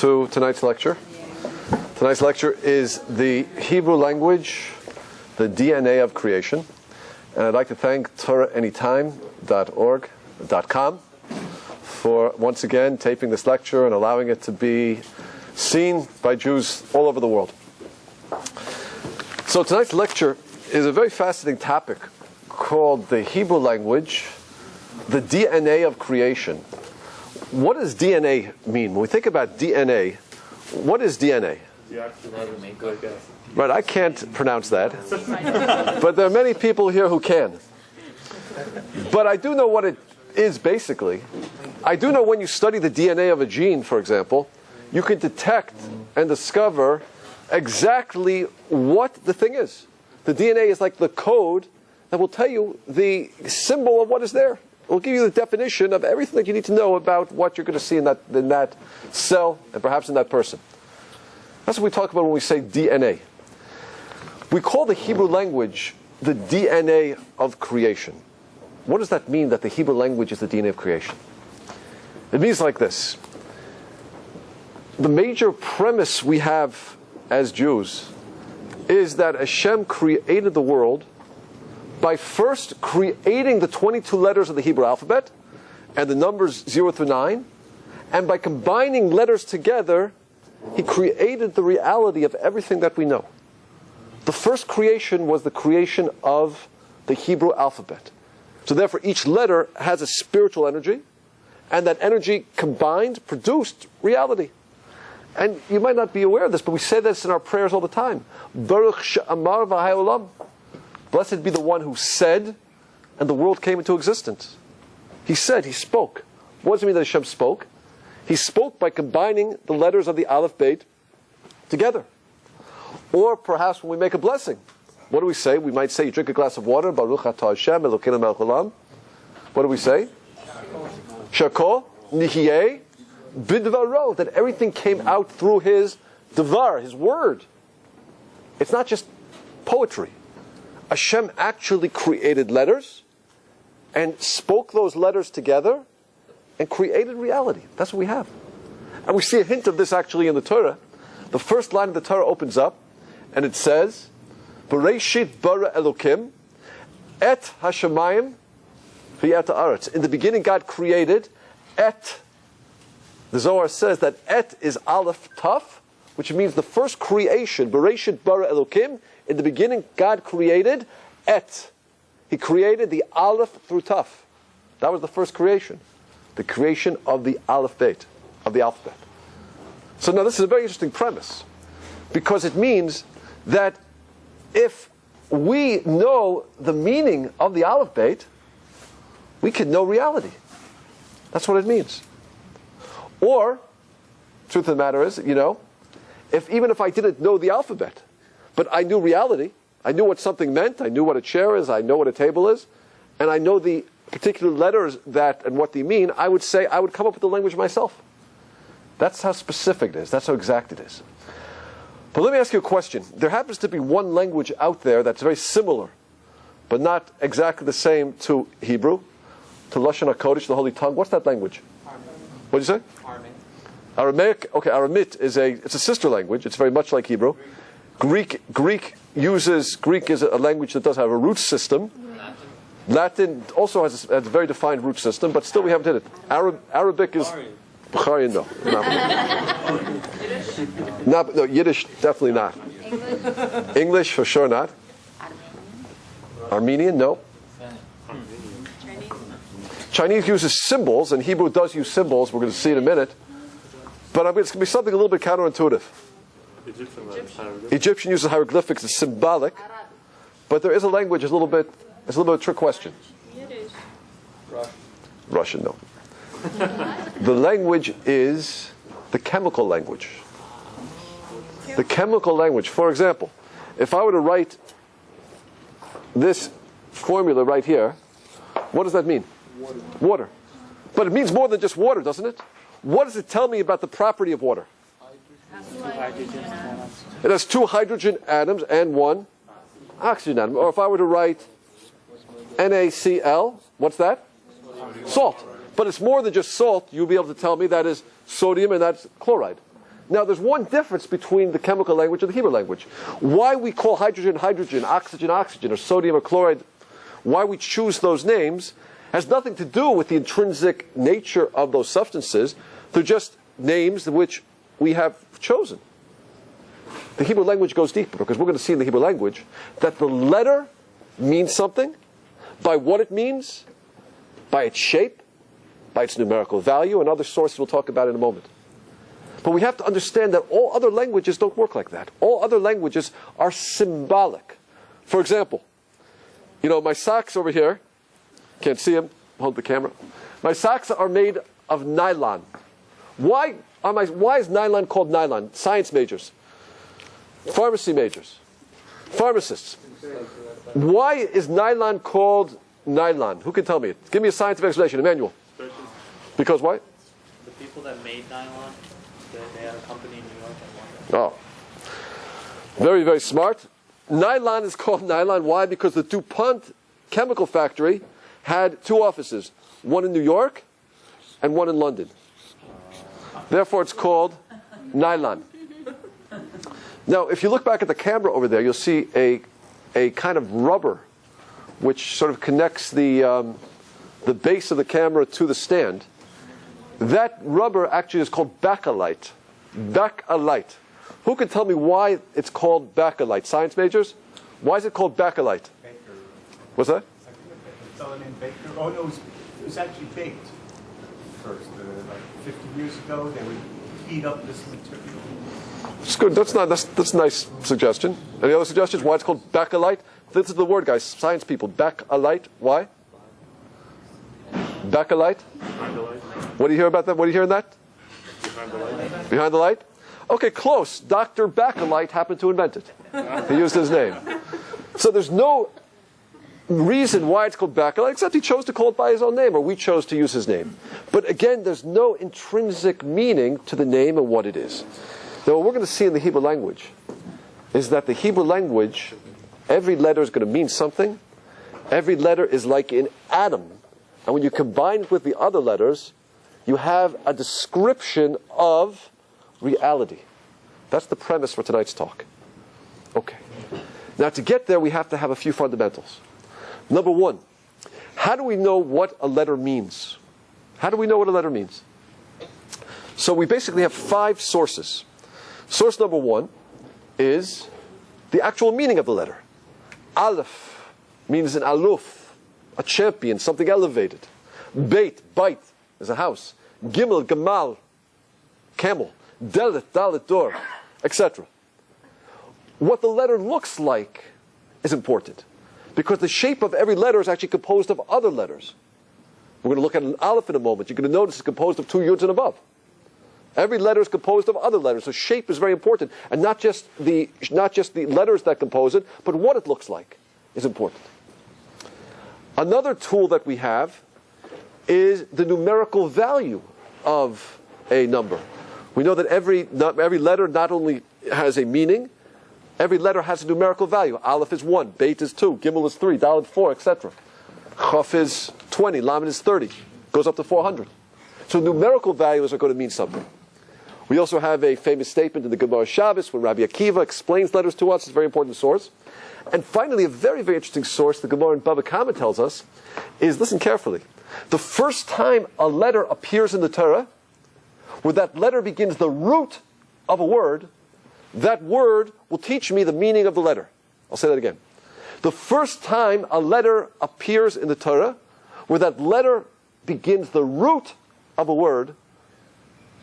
to tonight's lecture. Tonight's lecture is the Hebrew language, the DNA of creation. And I'd like to thank TorahAnyTime.org.com for once again taping this lecture and allowing it to be seen by Jews all over the world. So tonight's lecture is a very fascinating topic called the Hebrew language, the DNA of creation. What does DNA mean? When we think about DNA, what is DNA? Right, I can't pronounce that. But there are many people here who can. But I do know what it is basically. I do know when you study the DNA of a gene, for example, you can detect and discover exactly what the thing is. The DNA is like the code that will tell you the symbol of what is there. It will give you the definition of everything that you need to know about what you're going to see in that cell and perhaps in that person. That's what we talk about when we say DNA. We call the Hebrew language the DNA of creation. What does that mean, that the Hebrew language is the DNA of creation? It means like this. The major premise we have as Jews is that Hashem created the world by first creating the 22 letters of the Hebrew alphabet and the numbers 0 through 9, and by combining letters together, He created the reality of everything that we know. The first creation was the creation of the Hebrew alphabet. So therefore each letter has a spiritual energy, and that energy combined produced reality. And you might not be aware of this, but we say this in our prayers all the time. Baruch she'amar v'haya olam. Blessed be the one who said, and the world came into existence. He said, He spoke. What does it mean that Hashem spoke? He spoke by combining the letters of the Aleph Beit together. Or perhaps when we make a blessing, what do we say? We might say, you drink a glass of water, Baruch atah Hashem, Elokeinu melech haolam. What do we say? Shako, Nihye, Bidvaro, that everything came out through His Dvar, His word. It's not just poetry. Hashem actually created letters and spoke those letters together and created reality. That's what we have. And we see a hint of this actually in the Torah. The first line of the Torah opens up and it says, Bereshit bara Elokim et hashamayim v'et haaretz. In the beginning God created et. The Zohar says that et is Aleph Taf, which means the first creation, Bereshit bara Elokim. In the beginning, God created et. He created the Aleph through Taf. That was the first creation. The creation of the Aleph Beit, of the alphabet. So now this is a very interesting premise, because it means that if we know the meaning of the Aleph Beit, we can know reality. That's what it means. Or, truth of the matter is, even if I didn't know the alphabet, but I knew reality, I knew what something meant, I knew what a chair is, I know what a table is, and I know the particular letters that and what they mean, I would come up with the language myself. That's how specific it is. That's how exact it is. But let me ask you a question. There happens to be one language out there that's very similar, but not exactly the same to Hebrew, to Lashon HaKodesh, the Holy Tongue. What's that language? What did you say? Aramaic. Okay, Aramit is a sister language. It's very much like Hebrew. Greek is a language that does have a root system. Latin also has a very defined root system, but still we haven't hit it. Arabic is Bukhari, no. No, Yiddish definitely not. English for sure not. Armenian, no. Chinese uses symbols, and Hebrew does use symbols. We're going to see in a minute. But it's going to be something a little bit counterintuitive. Egyptian uses hieroglyphics. It's symbolic. But there is a language. It's a little bit of a trick question. Yiddish. Russian, no. The language is the chemical language. The chemical language. For example, if I were to write this formula right here, what does that mean? Water. But it means more than just water, doesn't it? What does it tell me about the property of water? It has 2 hydrogen atoms and 1 oxygen atom. Or if I were to write NaCl, what's that? Salt. But it's more than just salt. You'll be able to tell me that is sodium and that's chloride. Now, there's one difference between the chemical language and the Hebrew language. Why we call hydrogen, hydrogen, oxygen, oxygen, or sodium or chloride, why we choose those names, has nothing to do with the intrinsic nature of those substances. They're just names which we have chosen. The Hebrew language goes deeper, because we're going to see in the Hebrew language that the letter means something by what it means, by its shape, by its numerical value, and other sources we'll talk about in a moment. But we have to understand that all other languages don't work like that. All other languages are symbolic. For example, my socks over here, can't see them, hold the camera. My socks are made of nylon. Why is nylon called nylon? Science majors, pharmacy majors, pharmacists. Why is nylon called nylon? Who can tell me it? Give me a scientific explanation, Emmanuel. Because why? The people that made nylon, they had a company in New York and London. Oh. Very, very smart. Nylon is called nylon. Why? Because the DuPont chemical factory had two offices, one in New York and one in London. Therefore, it's called nylon. Now, if you look back at the camera over there, you'll see a kind of rubber which sort of connects the base of the camera to the stand. That rubber actually is called bakelite. Bakelite. Who can tell me why it's called bakelite? Science majors? Why is it called bakelite? Baker. What's that? Fellow named Baker. Oh no, it was actually baked first. Like 50 years ago, they would heat up this material. It's good. That's a nice suggestion. Any other suggestions? Why it's called bakelite? This is the word, guys. Science people. Bakelite. Why? Bakelite. What do you hear about that? What do you hear in that? Behind the light. Behind the light? Okay, close. Dr. Bakelite happened to invent it. He used his name. So there's no reason why it's called Bakelite, except he chose to call it by his own name, or we chose to use his name. But again, there's no intrinsic meaning to the name and what it is. Now, what we're going to see in the Hebrew language is that the Hebrew language, every letter is going to mean something. Every letter is like an atom. And when you combine it with the other letters, you have a description of reality. That's the premise for tonight's talk. Okay. Now, to get there, we have to have a few fundamentals. Number one, how do we know what a letter means? How do we know what a letter means? So we basically have 5 sources. Source number 1 is the actual meaning of the letter. Aleph means an aluf, a champion, something elevated. Beit, bait, is a house. Gimel, gamal, camel. Dalet, dalet, door, etc. What the letter looks like is important, because the shape of every letter is actually composed of other letters. We're going to look at an aleph in a moment. You're going to notice it's composed of 2 yuds and above. Every letter is composed of other letters. So shape is very important, and not just the letters that compose it, but what it looks like is important. Another tool that we have is the numerical value of a number. We know that every letter not only has a meaning, every letter has a numerical value. Aleph is 1, Beit is 2, Gimel is 3, Dalet 4, etc. Chaf is 20, Lamed is 30, goes up to 400. So numerical values are going to mean something. We also have a famous statement in the Gemara Shabbos where Rabbi Akiva explains letters to us. It's a very important source. And finally, a very, very interesting source the Gemara in Bava Kama tells us is, listen carefully, the first time a letter appears in the Torah, where that letter begins the root of a word, that word will teach me the meaning of the letter. I'll say that again. The first time a letter appears in the Torah, where that letter begins the root of a word,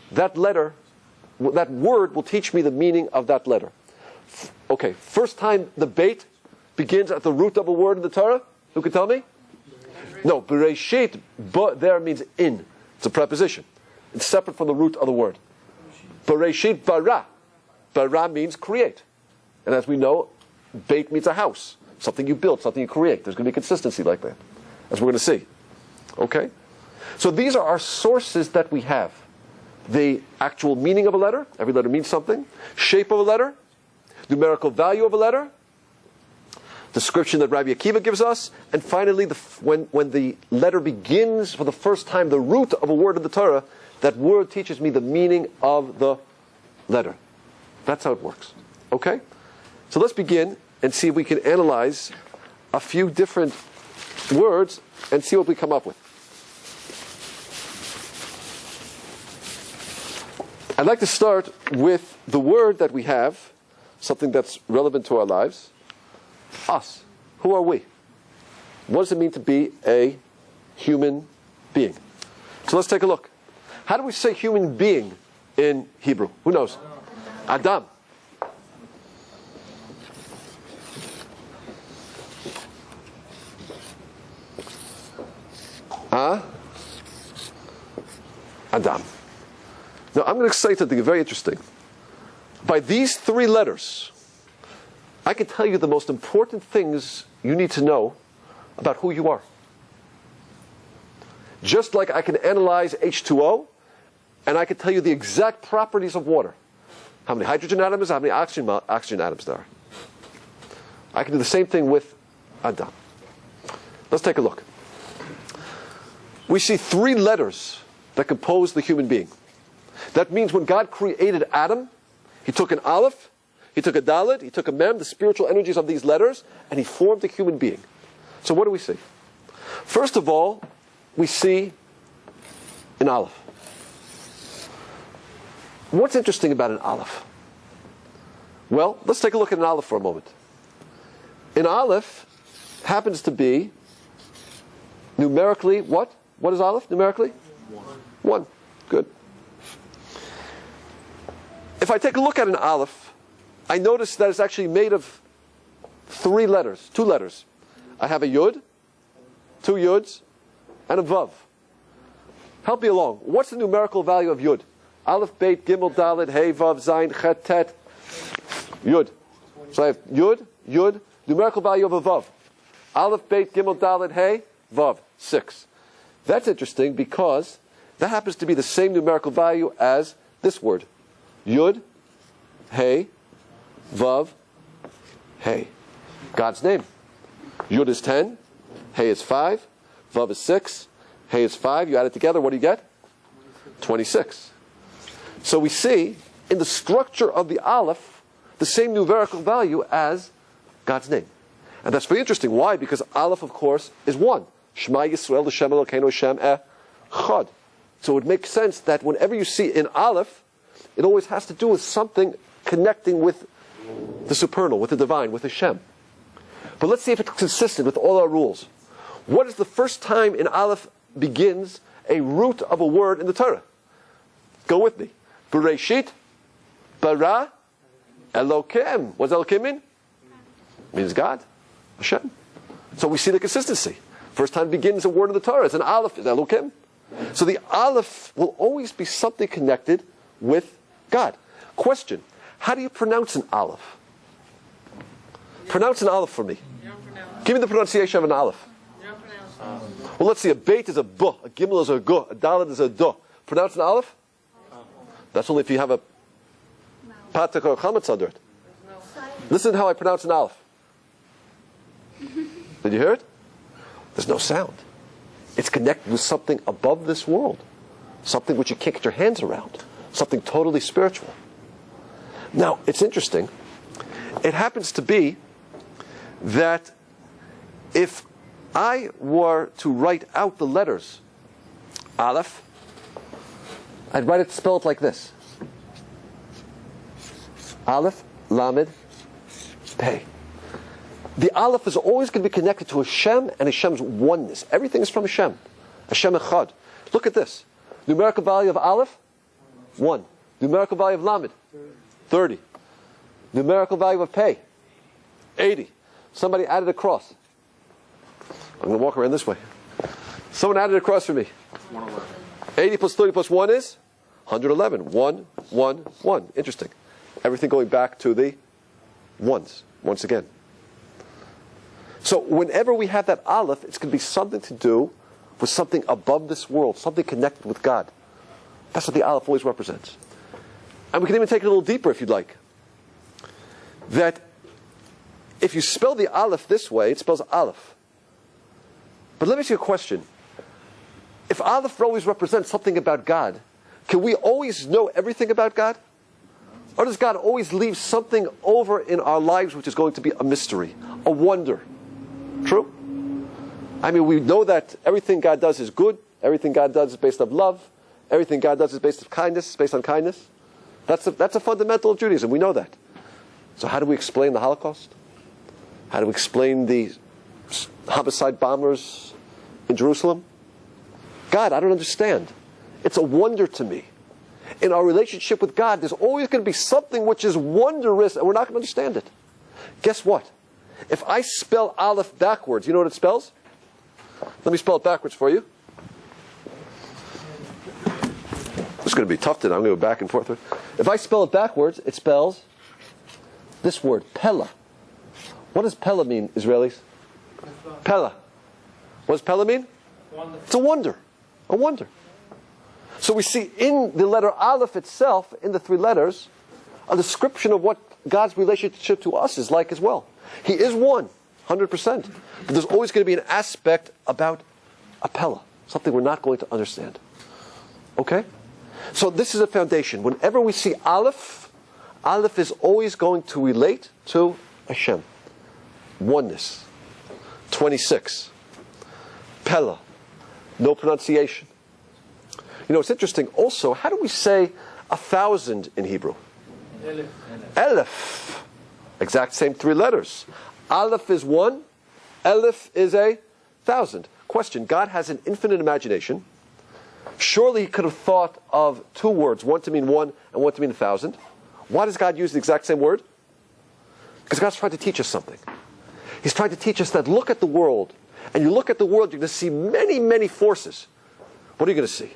that word will teach me the meaning of that letter. Okay, first time the beit begins at the root of a word in the Torah? Who can tell me? No, bereshit, but there means in. It's a preposition. It's separate from the root of the word. Bereshit bara. Bara means create. And as we know, beit means a house. Something you build, something you create. There's going to be consistency like that, as we're going to see. Okay? So these are our sources that we have. The actual meaning of a letter. Every letter means something. Shape of a letter. Numerical value of a letter. Description that Rabbi Akiva gives us. And finally, when the letter begins for the first time the root of a word in the Torah, that word teaches me the meaning of the letter. That's how it works. Okay? So let's begin and see if we can analyze a few different words and see what we come up with. I'd like to start with the word that we have, something that's relevant to our lives. Us. Who are we? What does it mean to be a human being? So let's take a look. How do we say human being in Hebrew? Who knows? Adam. Adam. Now I'm going to say something very interesting. By these three letters, I can tell you the most important things you need to know about who you are. Just like I can analyze H2O, and I can tell you the exact properties of water. How many hydrogen atoms, how many oxygen atoms there are. I can do the same thing with Adam. Let's take a look. We see three letters that compose the human being. That means when God created Adam, He took an Aleph, He took a Dalet, He took a Mem, the spiritual energies of these letters, and He formed a human being. So what do we see? First of all, we see an Aleph. What's interesting about an Aleph? Well, let's take a look at an Aleph for a moment. An Aleph happens to be numerically what? What is Aleph numerically? 1. Good. If I take a look at an Aleph, I notice that it's actually made of 2 letters. I have a Yud, 2 Yuds, and a Vav. Help me along. What's the numerical value of Yud? Aleph, Beit, Gimel, Dalet, Hey, Vav, Zayin, Chet, Tet, Yud. So I have Yud, numerical value of a Vav. Aleph, Beit, Gimel, Dalet, Hey, Vav, 6. That's interesting because that happens to be the same numerical value as this word. Yud, Hey, Vav, Hey. God's name. Yud is 10, Hey is 5, Vav is 6, Hey is 5. You add it together, what do you get? 26. So we see in the structure of the Aleph the same numerical value as God's name. And that's very interesting. Why? Because Aleph, of course, is 1. Shema Yisrael, L'Shem Elokeinu, Hashem Echad. So it makes sense that whenever you see in Aleph, it always has to do with something connecting with the supernal, with the divine, with Hashem. But let's see if it's consistent with all our rules. What is the first time in Aleph begins a root of a word in the Torah? Go with me. Bereshit, bara, Elokim. What does Elokim mean? Means God, Hashem. So we see the consistency. First time begins a word in the Torah. It's an Aleph, it's Elokim. So the Aleph will always be something connected with God. Question, how do you pronounce an Aleph? Pronounce an Aleph for me. Give me the pronunciation of an Aleph. Well, let's see. A Beit is a B, a Gimel is a G, a Dalet is a D. Pronounce an Aleph? That's only if you have a Patak or a Chametz under it. Listen how I pronounce an Aleph. Did you hear it? There's no sound. It's connected with something above this world. Something which you can't get your hands around. Something totally spiritual. Now, it's interesting. It happens to be that if I were to write out the letters Aleph, I'd spell it like this. Aleph, Lamed, Pei. The Aleph is always going to be connected to Hashem and Hashem's oneness. Everything is from Hashem. Hashem Echad. Look at this. Numerical value of Aleph, 1. Numerical value of Lamed, 30. Numerical value of Pei, 80. Somebody added a cross. I'm going to walk around this way. Someone added a cross for me. 80 plus 30 plus 1 is 111. 1, 1, 1. Interesting. Everything going back to the ones, once again. So whenever we have that Aleph, it's going to be something to do with something above this world, something connected with God. That's what the Aleph always represents. And we can even take it a little deeper if you'd like. That if you spell the Aleph this way, it spells Aleph. But let me ask you a question. If Aleph always represents something about God, can we always know everything about God? Or does God always leave something over in our lives which is going to be a mystery, a wonder? True? I mean, we know that everything God does is good. Everything God does is based on love. Everything God does is based on kindness. That's a fundamental of Judaism. We know that. So how do we explain the Holocaust? How do we explain the homicide bombers in Jerusalem? God, I don't understand. It's a wonder to me. In our relationship with God, there's always going to be something which is wondrous, and we're not going to understand it. Guess what? If I spell Aleph backwards, you know what it spells? Let me spell it backwards for you. It's going to be tough today. I'm going to go back and forth. If I spell it backwards, it spells this word, Pella. What does Pella mean, Israelis? Pella. What does Pella mean? Wonderful. It's a wonder. A wonder. So we see in the letter Aleph itself, in the three letters, a description of what God's relationship to us is like as well. He is one, 100%. But there's always going to be an aspect about a Pella, something we're not going to understand. Okay? So this is a foundation. Whenever we see Aleph, Aleph is always going to relate to Hashem. Oneness. 26. Pella. No pronunciation. You know, it's interesting also, how do we say 1,000 in Hebrew? Elef. Exact same three letters. Aleph is one. Elef is 1,000. Question, God has an infinite imagination. Surely he could have thought of two words, one to mean one and one to mean 1,000. Why does God use the exact same word? Because God's trying to teach us something. He's trying to teach us that look at the world, and you look at the world, you're going to see many, many forces. What are you going to see?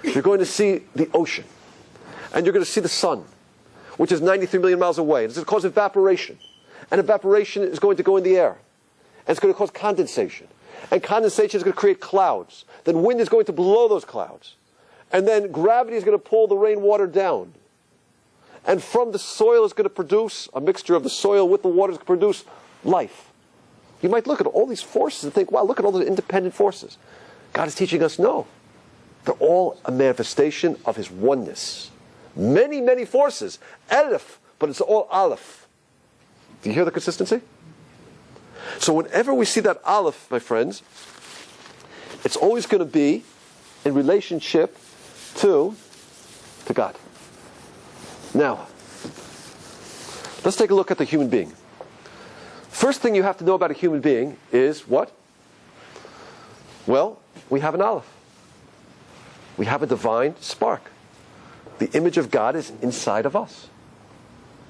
You're going to see the ocean, and you're going to see the sun, which is 93 million miles away. It's going to cause evaporation, and evaporation is going to go in the air, and it's going to cause condensation, and condensation is going to create clouds. Then wind is going to blow those clouds, and then gravity is going to pull the rainwater down, and from the soil is going to produce a mixture of the soil with the water to produce life. You might look at all these forces and think, wow, look at all the independent forces. God is teaching us, no. They're all a manifestation of His oneness. Many, many forces. Elef, but it's all Aleph. Do you hear the consistency? So whenever we see that Aleph, my friends, it's always going to be in relationship to God. Now, let's take a look at the human being. First thing you have to know about a human being is what? Well, we have an Aleph. We have a divine spark. The image of God is inside of us.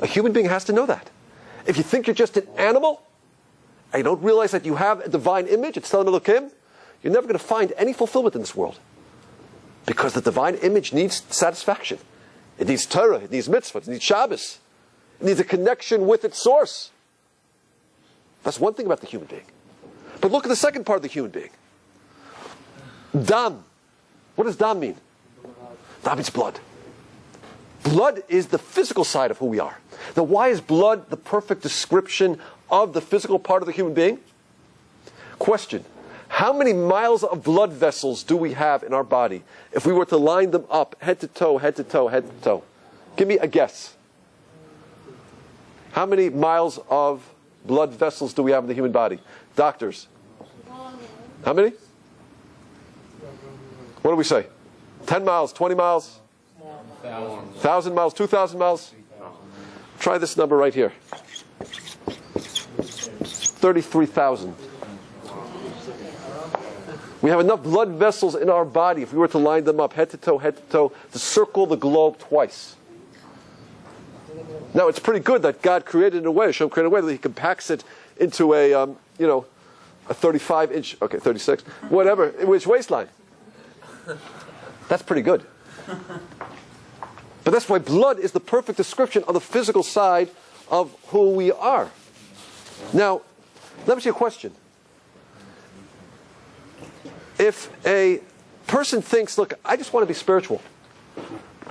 A human being has to know that. If you think you're just an animal, and you don't realize that you have a divine image, it's telling Elohim, you're never going to find any fulfillment in this world. Because the divine image needs satisfaction. It needs Torah, it needs mitzvah, it needs Shabbos. It needs a connection with its source. That's one thing about the human being. But look at the second part of the human being. Dam. What does dam mean? Dam means blood. Blood is the physical side of who we are. Now, why is blood the perfect description of the physical part of the human being? Question. How many miles of blood vessels do we have in our body if we were to line them up head to toe, head to toe, head to toe? Give me a guess. How many miles of blood vessels do we have in the human body? Doctors. How many? What do we say? 10 miles, 20 miles? 1,000 miles, 2,000 miles? Try this number right here. 33,000. We have enough blood vessels in our body, if we were to line them up head to toe, to circle the globe twice. Now, it's pretty good that God created in a way, Hashem created in a way that He compacts it into a 35-inch, okay, 36, whatever, which waistline. That's pretty good. But that's why blood is the perfect description of the physical side of who we are. Now, let me ask you a question. If a person thinks, look, I just want to be spiritual.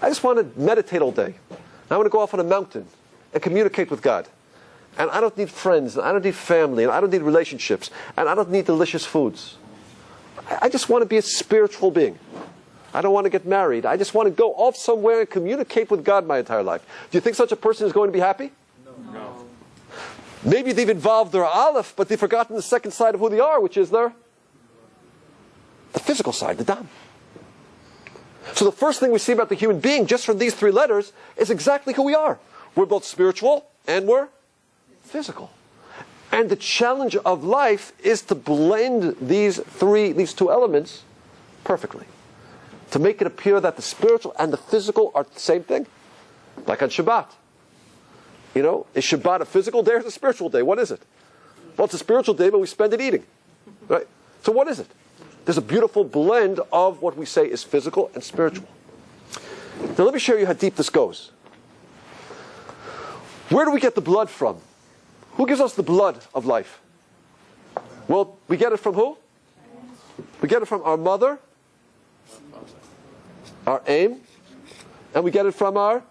I just want to meditate all day. I want to go off on a mountain and communicate with God. And I don't need friends, and I don't need family, and I don't need relationships, and I don't need delicious foods. I just want to be a spiritual being. I don't want to get married. I just want to go off somewhere and communicate with God my entire life. Do you think such a person is going to be happy? No. Maybe they've involved their aleph, but they've forgotten the second side of who they are, which is the physical side, the dam. So the first thing we see about the human being, just from these three letters, is exactly who we are. We're both spiritual and we're physical. And the challenge of life is to blend these two elements perfectly. To make it appear that the spiritual and the physical are the same thing. Like on Shabbat. You know, is Shabbat a physical day or a spiritual day? What is it? Well, it's a spiritual day, but we spend it eating. Right? So what is it? There's a beautiful blend of what we say is physical and spiritual. Now let me show you how deep this goes. Where do we get the blood from? Who gives us the blood of life? Well, we get it from who? We get it from our mother, our aim, and we get it from our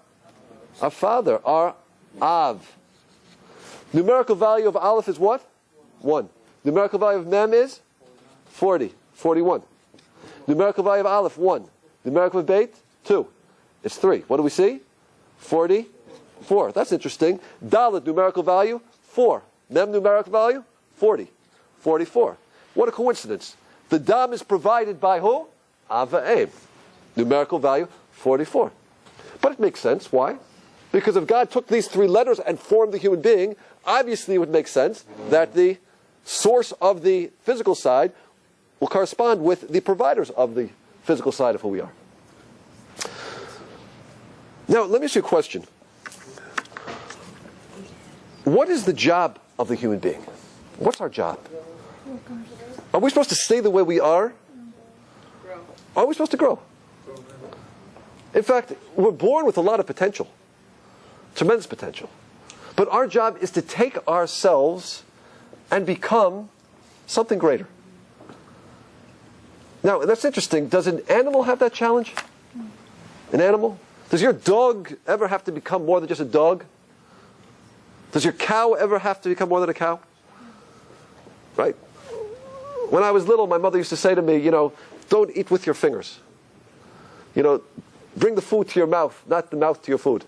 father, our Av. Numerical value of Aleph is what? 1. Numerical value of Mem is 40, 41. Numerical value of Aleph, 1. Numerical of Beit, 2. It's 3. What do we see? 44. That's interesting. Dalet, numerical value, 4. Mem, numerical value, 40. 44. What a coincidence. The Dam is provided by who? Av V'Aim. Numerical value, 44. But it makes sense. Why? Because if God took these three letters and formed the human being, obviously it would make sense that the source of the physical side will correspond with the providers of the physical side of who we are. Now, let me ask you a question. What is the job of the human being? What's our job? Are we supposed to stay the way we are? Are we supposed to grow? In fact, we're born with a lot of potential. Tremendous potential. But our job is to take ourselves and become something greater. Now, that's interesting. Does an animal have that challenge? An animal? Does your dog ever have to become more than just a dog? Does your cow ever have to become more than a cow? Right? When I was little, my mother used to say to me, don't eat with your fingers. Bring the food to your mouth, not the mouth to your food.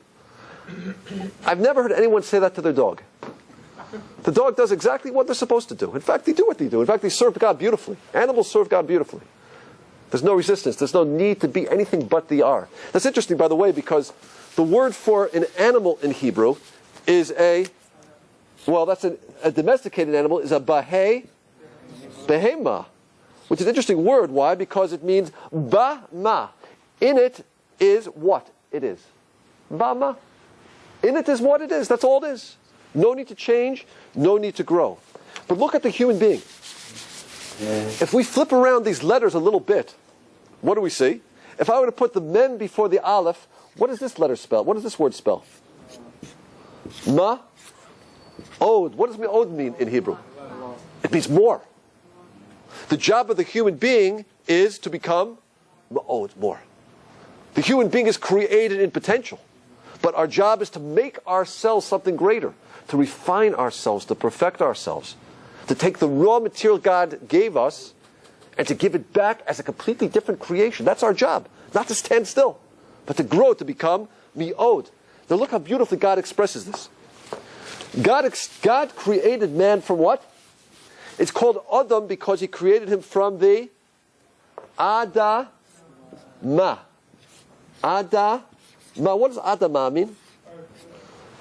I've never heard anyone say that to their dog. The dog does exactly what they're supposed to do. In fact, they do what they do. In fact, they serve God beautifully. Animals serve God beautifully. There's no resistance. There's no need to be anything but they are. That's interesting, by the way, because the word for an animal in Hebrew is a domesticated animal, is a behema, which is an interesting word. Why? Because it means ba-ma. In it is what it is. Ba-ma. In it is what it is. That's all it is. No need to change, no need to grow. But look at the human being. If we flip around these letters a little bit, what do we see? If I were to put the Mem before the Aleph, what does this letter spell? What does this word spell? Ma? Od. What does Od mean in Hebrew? It means more. The job of the human being is to become Ma'od, more. The human being is created in potential. But our job is to make ourselves something greater, to refine ourselves, to perfect ourselves, to take the raw material God gave us and to give it back as a completely different creation. That's our job. Not to stand still, but to grow, to become mi'od. Now look how beautifully God expresses this. God created man from what? It's called Adam because he created him from the Adamah. Adamah. What does Adamah mean?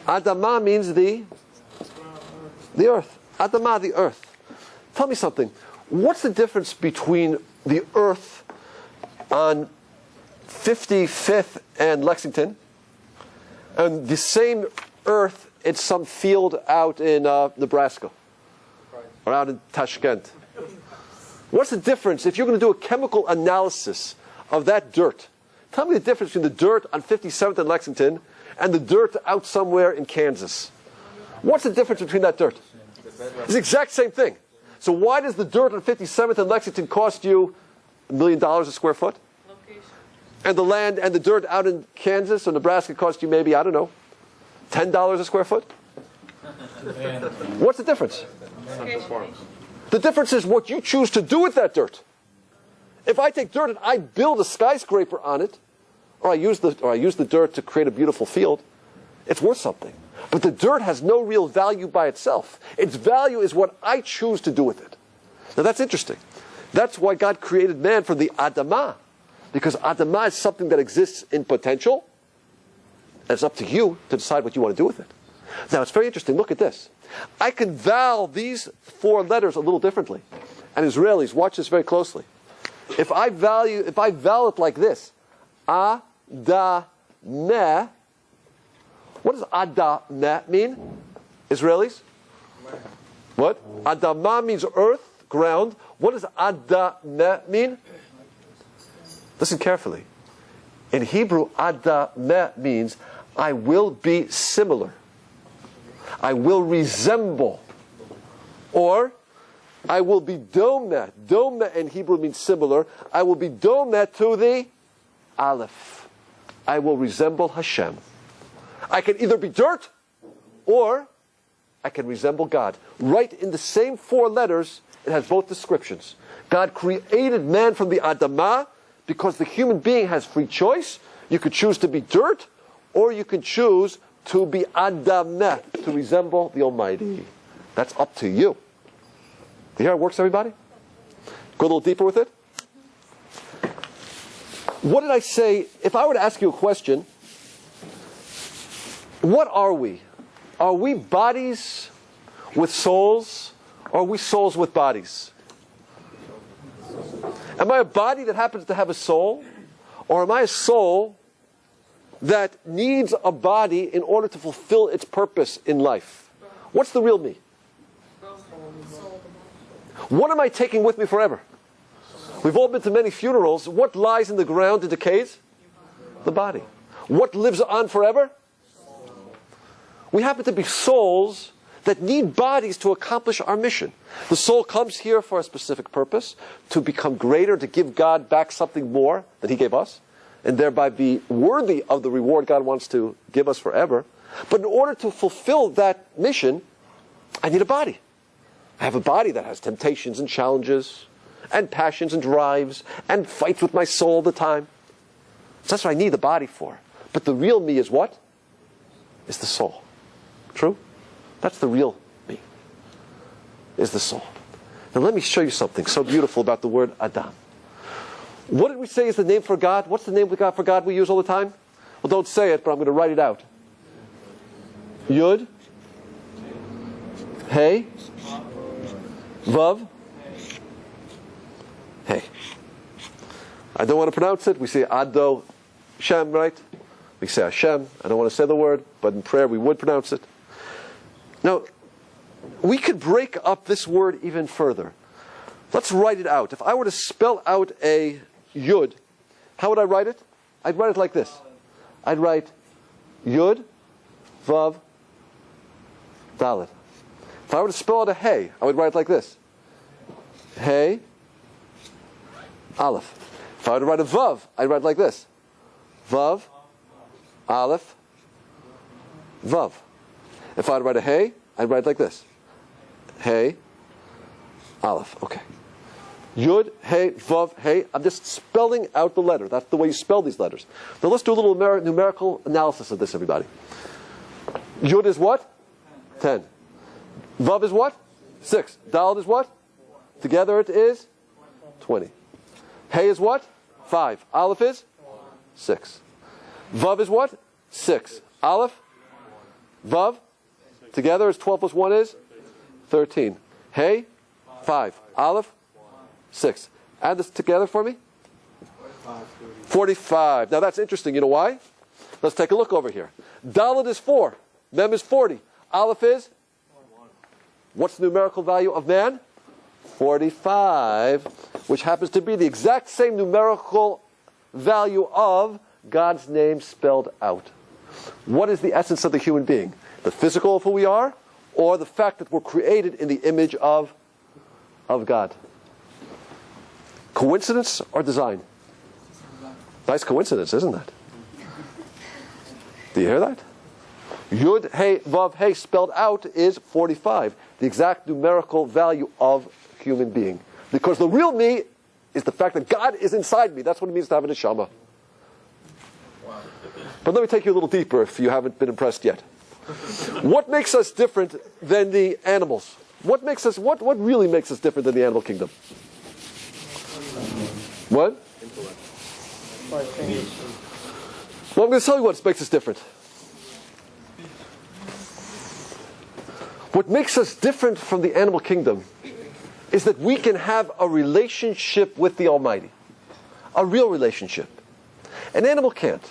Adamah means the earth. Adamah, the earth. Tell me something. What's the difference between the earth on 55th and Lexington and the same earth in some field out in Nebraska or out in Tashkent? What's the difference if you're going to do a chemical analysis of that dirt? Tell me the difference between the dirt on 57th and Lexington and the dirt out somewhere in Kansas. What's the difference between that dirt? It's the exact same thing. So why does the dirt on 57th and Lexington cost you $1 million a square foot? Location. And the land and the dirt out in Kansas or Nebraska cost you maybe, I don't know, $10 a square foot? What's the difference? Location. The difference is what you choose to do with that dirt. If I take dirt and I build a skyscraper on it, or I use the dirt to create a beautiful field, it's worth something. But the dirt has no real value by itself. Its value is what I choose to do with it. Now that's interesting. That's why God created man from the Adamah. Because Adamah is something that exists in potential. And it's up to you to decide what you want to do with it. Now it's very interesting. Look at this. I can vowel these 4 letters a little differently. And Israelis, watch this very closely. If I vowel it like this, Adameh, what does Adameh mean? Israelis? What? Adamah means earth, ground. What does Adameh mean? Listen carefully. In Hebrew, Adameh means I will be similar. I will resemble. Or I will be domeh. Domeh in Hebrew means similar. I will be domeh to the Aleph. I will resemble Hashem. I can either be dirt or I can resemble God. Right in the same 4 letters, it has both descriptions. God created man from the Adamah because the human being has free choice. You could choose to be dirt or you could choose to be Adameh, to resemble the Almighty. That's up to you. Do you hear how it works, everybody? Go a little deeper with it. What did I say? If I were to ask you a question, what are we? Are we bodies with souls, or are we souls with bodies? Am I a body that happens to have a soul, or am I a soul that needs a body in order to fulfill its purpose in life? What's the real me? What am I taking with me forever? We've all been to many funerals. What lies in the ground and decays? The body. What lives on forever? We happen to be souls that need bodies to accomplish our mission. The soul comes here for a specific purpose, to become greater, to give God back something more than He gave us, and thereby be worthy of the reward God wants to give us forever. But in order to fulfill that mission, I need a body. I have a body that has temptations and challenges, and passions and drives, and fights with my soul all the time. So that's what I need the body for. But the real me is what? Is the soul. True? That's the real me. Is the soul. Now let me show you something so beautiful about the word Adam. What did we say is the name for God? What's the name for God we use all the time? Well, don't say it, but I'm going to write it out. Yud, Hey, Vav, Hey. I don't want to pronounce it. We say Ado Shem, right? We say Hashem. I don't want to say the word, but in prayer we would pronounce it. Now, we could break up this word even further. Let's write it out. If I were to spell out a Yud, how would I write it? I'd write it like this. I'd write Yud, Vav, Dalet. If I were to spell out a Hey, I would write it like this. Hey, Aleph. If I were to write a Vav, I'd write it like this. Vav, Aleph, Vav. If I were to write a Hey, I'd write it like this. Hey, Aleph. Okay. Yud, Hey, Vav, Hey. I'm just spelling out the letter. That's the way you spell these letters. Now let's do a little numerical analysis of this, everybody. Yud is what? 10. Vav is what? 6. Dalet is what? Together it is 20. Hey is what? 5. Aleph is 6. Vav is what? 6. Aleph, Vav, together is 12 plus 1 is 13. Hey, 5. Aleph, 6. Add this together for me. 45. Now that's interesting. You know why? Let's take a look over here. Dalet is 4. Mem is 40. Aleph is? What's the numerical value of man? 45, which happens to be the exact same numerical value of God's name spelled out. What is the essence of the human being? The physical of who we are, or the fact that we're created in the image of God? Coincidence or design? Nice coincidence, isn't that? Do you hear that? Yud, Hey, Vav, Hey spelled out is 45. The exact numerical value of human being. Because the real me is the fact that God is inside me. That's what it means to have a neshama. But let me take you a little deeper if you haven't been impressed yet. What makes us different than the animals? What really makes us different than the animal kingdom? What? Well, I'm going to tell you what makes us different. What makes us different from the animal kingdom is that we can have a relationship with the Almighty. A real relationship. An animal can't.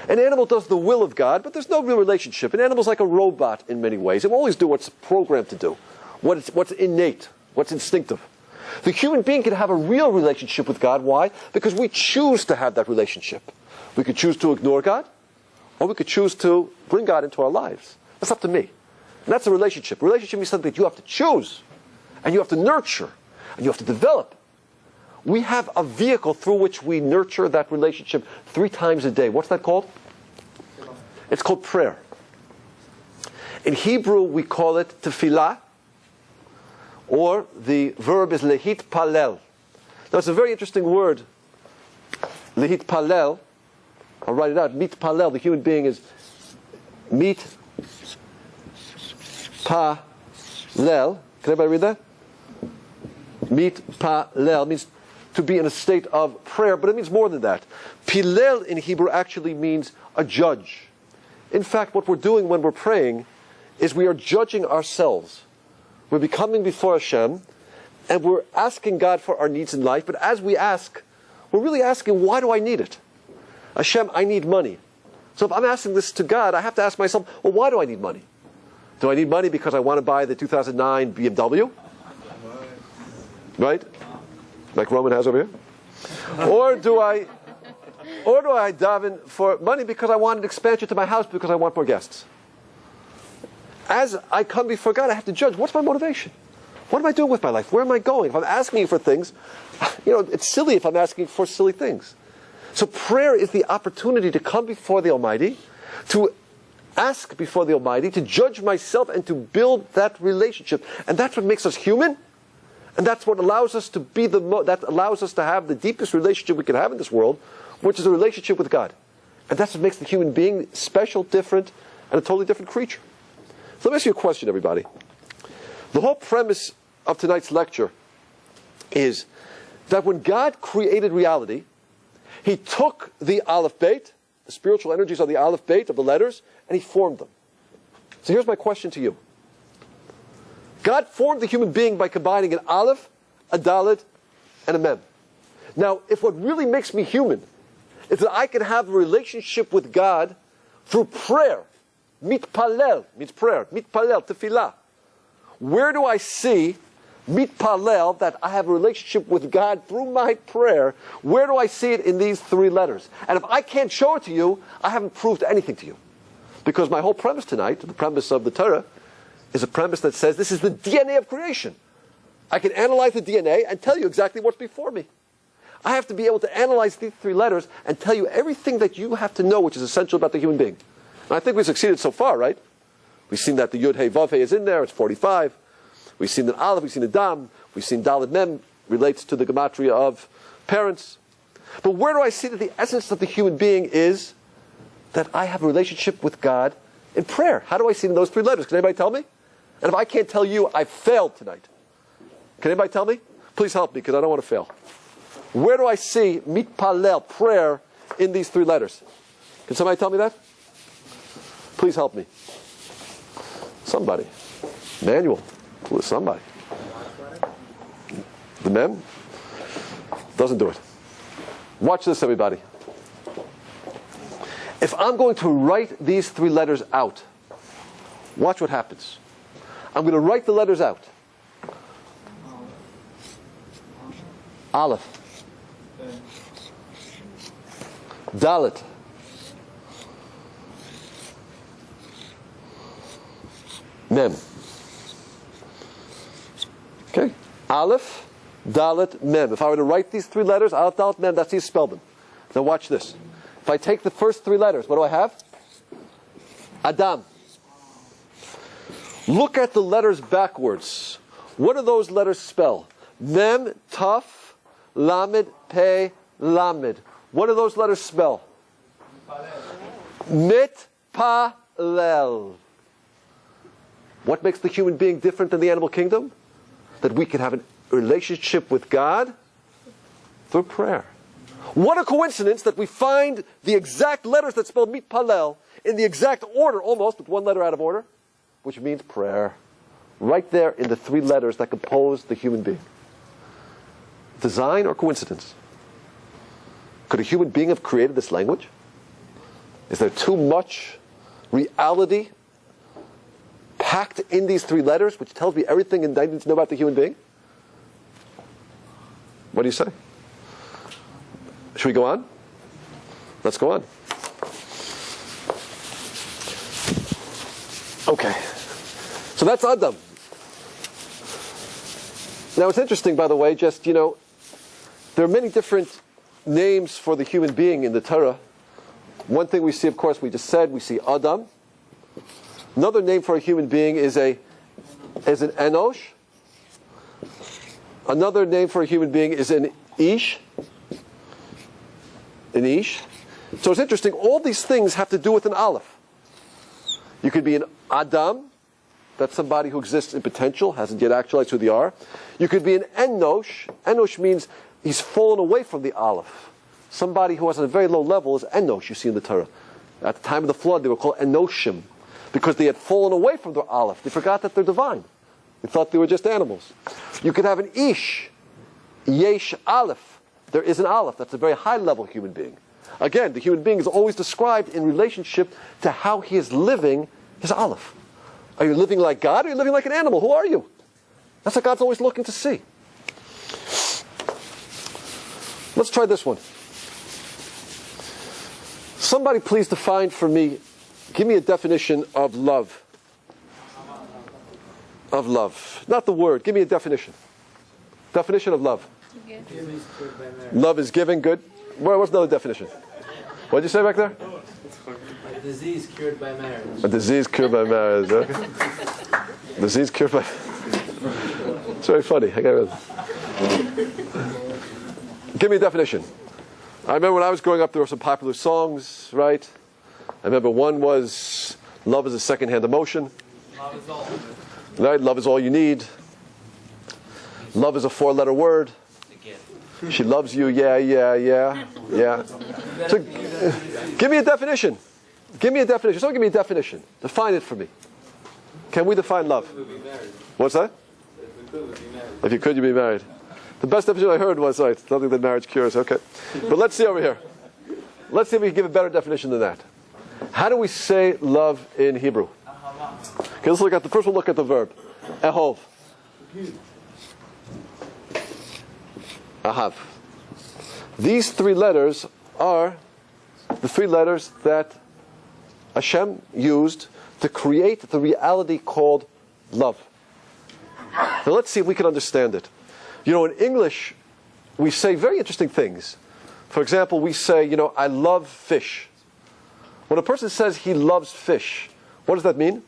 An animal does the will of God, but there's no real relationship. An animal's like a robot in many ways. It will always do what's programmed to do, what's innate, what's instinctive. The human being can have a real relationship with God. Why? Because we choose to have that relationship. We could choose to ignore God, or we could choose to bring God into our lives. That's up to me. And that's a relationship. A relationship is something that you have to choose, and you have to nurture, and you have to develop. We have a vehicle through which we nurture that relationship 3 times a day. What's that called? It's called prayer. In Hebrew, we call it tefillah, or the verb is lehit palel. Now, it's a very interesting word, lehit palel. I'll write it out. Mit palel, the human being is mit palel. Can everybody read that? Mit palel means to be in a state of prayer, but it means more than that. Pilel in Hebrew actually means a judge. In fact, what we're doing when we're praying is we are judging ourselves. We're becoming before Hashem, and we're asking God for our needs in life, but as we ask, we're really asking, why do I need it? Hashem, I need money. So if I'm asking this to God, I have to ask myself, well, why do I need money? Do I need money because I want to buy the 2009 BMW? Right? Like Roman has over here? Or do I daven for money because I want an expansion to my house because I want more guests? As I come before God, I have to judge, what's my motivation? What am I doing with my life? Where am I going? If I'm asking for things, it's silly if I'm asking for silly things. So prayer is the opportunity to come before the Almighty, to ask before the Almighty, to judge myself and to build that relationship. And that's what makes us human. And that's what allows us to be that allows us to have the deepest relationship we can have in this world, which is a relationship with God. And that's what makes the human being special, different, and a totally different creature. So let me ask you a question, everybody. The whole premise of tonight's lecture is that when God created reality, He took the Aleph Beit, the spiritual energies of the Aleph Beit, of the letters, and He formed them. So here's my question to you. God formed the human being by combining an Aleph, a Dalet, and a Mem. Now, if what really makes me human is that I can have a relationship with God through prayer, mitpalel means prayer, mitpalel, tefillah. Where do I see mitpalel, that I have a relationship with God through my prayer? Where do I see it in these 3 letters? And if I can't show it to you, I haven't proved anything to you. Because my whole premise tonight, the premise of the Torah, is a premise that says this is the DNA of creation. I can analyze the DNA and tell you exactly what's before me. I have to be able to analyze these 3 letters and tell you everything that you have to know which is essential about the human being. And I think we've succeeded so far, right? We've seen that the Yud Hey Vav Hey is in there, it's 45. We've seen the Aleph, we've seen the Dam, we've seen Dalet Mem relates to the gematria of parents. But where do I see that the essence of the human being is that I have a relationship with God in prayer? How do I see it in those 3 letters? Can anybody tell me? And if I can't tell you, I failed tonight. Can anybody tell me? Please help me, because I don't want to fail. Where do I see mitpalel, prayer, in these 3 letters? Can somebody tell me that? Please help me. Somebody. Manual. Somebody. The Mem? Doesn't do it. Watch this, everybody. If I'm going to write these 3 letters out, watch what happens. I'm going to write the letters out. Aleph. Dalet. Mem. Okay? Aleph, Dalet, Mem. If I were to write these 3 letters, Aleph, Dalet, Mem, that's how you spell them. Now watch this. If I take the first 3 letters, what do I have? Adam. Look at the letters backwards. What do those letters spell? Mem, Taf, Lamed, Pei, Lamed. What do those letters spell? Mitpalel. What makes the human being different than the animal kingdom? That we can have a relationship with God through prayer. What a coincidence that we find the exact letters that spell mitpalel in the exact order, almost, with one letter out of order, which means prayer. Right there in the three letters that compose the human being. Design or coincidence? Could a human being have created this language? Is there too much reality packed in these three letters, which tells me everything I need to know about the human being? What do you say? Should we go on? Let's go on. Okay. So that's Adam. Now it's interesting, by the way, just, there are many different names for the human being in the Torah. One thing we see, of course, we just said, we see Adam. Another name for a human being is an Enosh. Another name for a human being is an Ish. An Ish. So it's interesting, all these things have to do with an Aleph. You could be an Adam, that's somebody who exists in potential, hasn't yet actualized who they are. You could be an Enosh. Enosh means he's fallen away from the Aleph. Somebody who is at a very low level is Enosh, you see in the Torah. At the time of the flood, they were called Enoshim, because they had fallen away from their Aleph. They forgot that they're divine. They thought they were just animals. You could have an Ish, Yesh Aleph. There is an Aleph. That's a very high-level human being. Again, the human being is always described in relationship to how he is living his Aleph. Are you living like God, or are you living like an animal? Who are you? That's what God's always looking to see. Let's try this one. Somebody please define for me, give me a definition of love. Of love. Not the word, give me a definition. Definition of love. Love is giving, good. What's another definition? What did you say back there? A disease cured by marriage. A disease cured by marriage. Huh? Disease cured by... It's very funny. Give me a definition. I remember when I was growing up, there were some popular songs, right? I remember one was, love is a second-hand emotion. Love is all. Right? Love is all you need. Love is a four-letter word. She loves you, yeah. So, give me a definition. Give me a definition. Someone give me a definition. Define it for me. Can we define love? What's that? If you could, you'd be married. The best definition I heard was, right, nothing that marriage cures. Okay. But let's see over here. Let's see if we can give a better definition than that. How do we say love in Hebrew? Okay, let's look at the first one. Look at the verb. Ehov. Ahav. These three letters are the three letters that Hashem used to create the reality called love. Now let's see if we can understand it. In English, we say very interesting things. For example, we say, I love fish. When a person says he loves fish, what does that mean?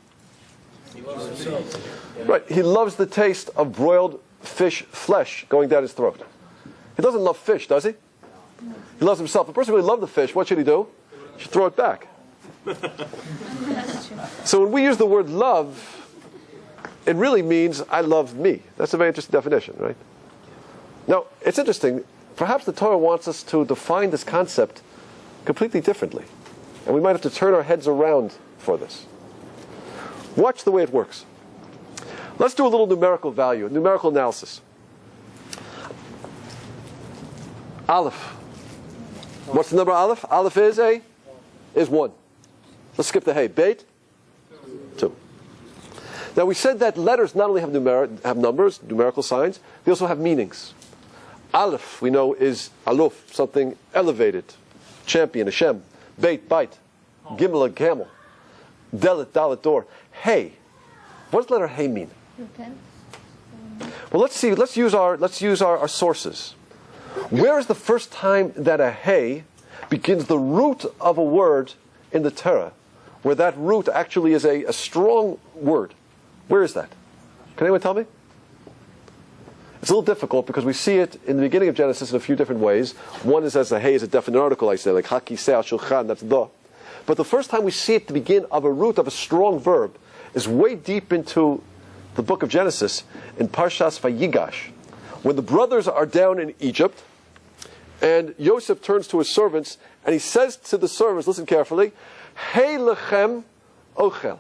He loves fish. Right, he loves the taste of broiled fish flesh going down his throat. He doesn't love fish, does he? He loves himself. If a person really loves the fish, what should he do? He should throw it back. So when we use the word love, it really means I love me. That's a very interesting definition, right? Now, it's interesting. Perhaps the Torah wants us to define this concept completely differently. And we might have to turn our heads around for this. Watch the way it works. Let's do a little numerical value, numerical analysis. Aleph. What's the number Aleph? Aleph is 1. Let's skip the Hey. Beit? 2. Now we said that letters not only have numbers, numerical signs, they also have meanings. Aleph, we know, is aluf, something elevated, champion, Hashem. Beit, bite. Gimel, a camel. Dalet, dalet, door. Hey. What does the letter Hey mean? Well, let's see. Let's use our sources. Where is the first time that a Hey begins the root of a word in the Torah, where that root actually is a strong word? Where is that? Can anyone tell me? It's a little difficult because we see it in the beginning of Genesis in a few different ways. One is as a hey is a definite article, I say, like hakiseh al shulchan, that's the. But the first time we see it at the begin of a root of a strong verb is way deep into the book of Genesis in Parshas Vayigash, when the brothers are down in Egypt, and Yosef turns to his servants and he says to the servants, listen carefully, hey lechem ochel.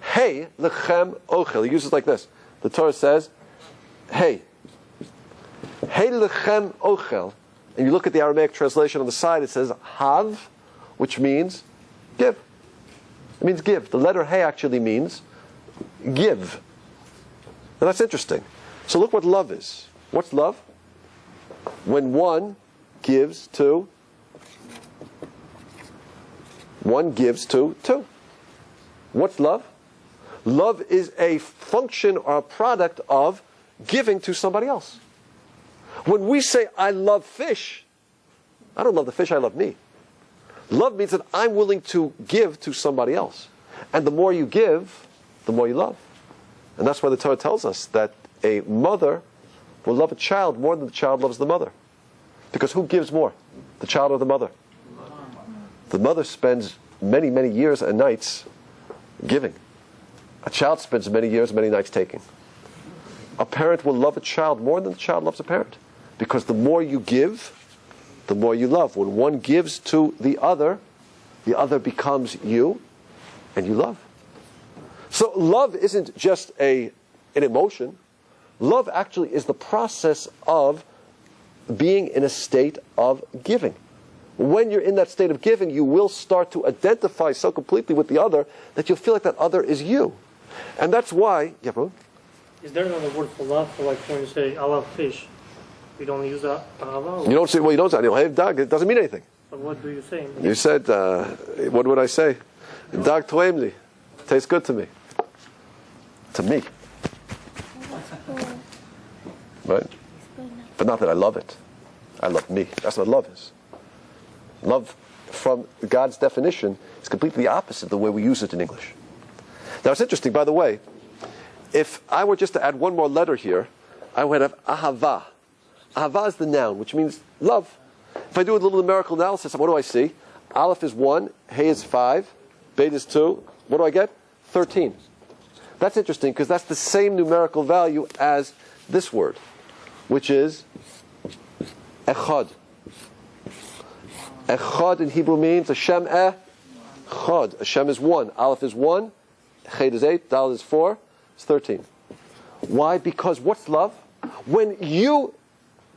Hey lechem ochel. He uses it like this. The Torah says, hey. Hey lechem ochel. And you look at the Aramaic translation on the side, it says hav, which means give. It means give. The letter hey actually means give. Now that's interesting. So look what love is. What's love? When one gives to two. What's love? Love is a function or a product of giving to somebody else. When we say, I love fish, I don't love the fish, I love me. Love means that I'm willing to give to somebody else. And the more you give, the more you love. And that's why the Torah tells us that a mother will love a child more than the child loves the mother. Because who gives more? The child or the mother? The mother spends many, many years and nights giving. A child spends many years, many nights taking. A parent will love a child more than the child loves a parent. Because the more you give, the more you love. When one gives to the other becomes you, and you love. So love isn't just an emotion. Love actually is the process of being in a state of giving. When you're in that state of giving, you will start to identify so completely with the other that you'll feel like that other is you. And that's why, yeah, bro? Is there another word for love? For like when you say, I love fish, we don't use that? You don't say, well, you don't say, hey, dog, it doesn't mean anything. But what do you say? You said, what would I say? Dog toemli. Tastes good to me. To me. Right? But not that I love it. I love me. That's what love is. Love, from God's definition, is completely the opposite of the way we use it in English. Now it's interesting, by the way, if I were just to add one more letter here, I would have ahava. Ahava is the noun, which means love. If I do a little numerical analysis, what do I see? Aleph is 1, Hey is 5, Bet is 2. What do I get? 13. That's interesting because that's the same numerical value as this word, which is echad. Echad in Hebrew means Hashem echad. Hashem is 1. Aleph is 1. Chet is 8. Dal is 4. It's 13. Why? Because what's love? When you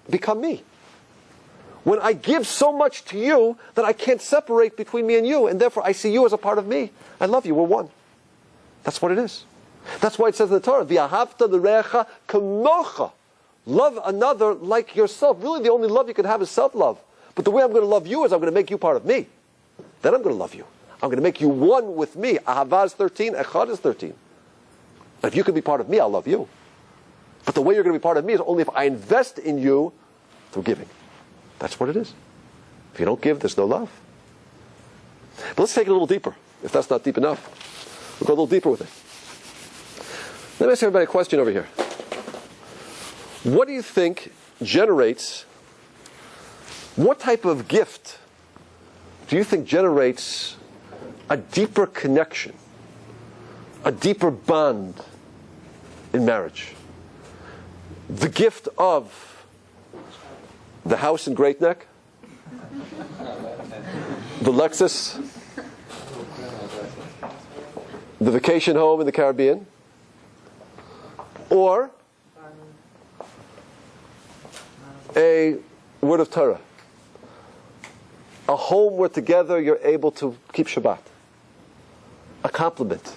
become me. When I give so much to you that I can't separate between me and you, and therefore I see you as a part of me. I love you. We're one. That's what it is. That's why it says in the Torah, V'ahavta l'recha kamocha. Love another like yourself. Really, the only love you can have is self-love. But the way I'm going to love you is I'm going to make you part of me. Then I'm going to love you. I'm going to make you one with me. Ahava is 13, Echad is 13. If you can be part of me, I'll love you. But the way you're going to be part of me is only if I invest in you through giving. That's what it is. If you don't give, there's no love. But let's take it a little deeper, if that's not deep enough. We'll go a little deeper with it. Let me ask everybody a question over here. What do you think generates, what type of gift do you think generates a deeper connection, a deeper bond in marriage? The gift of the house in Great Neck, the Lexus, the vacation home in the Caribbean, or a word of Torah, a home where together you're able to keep Shabbat, a compliment,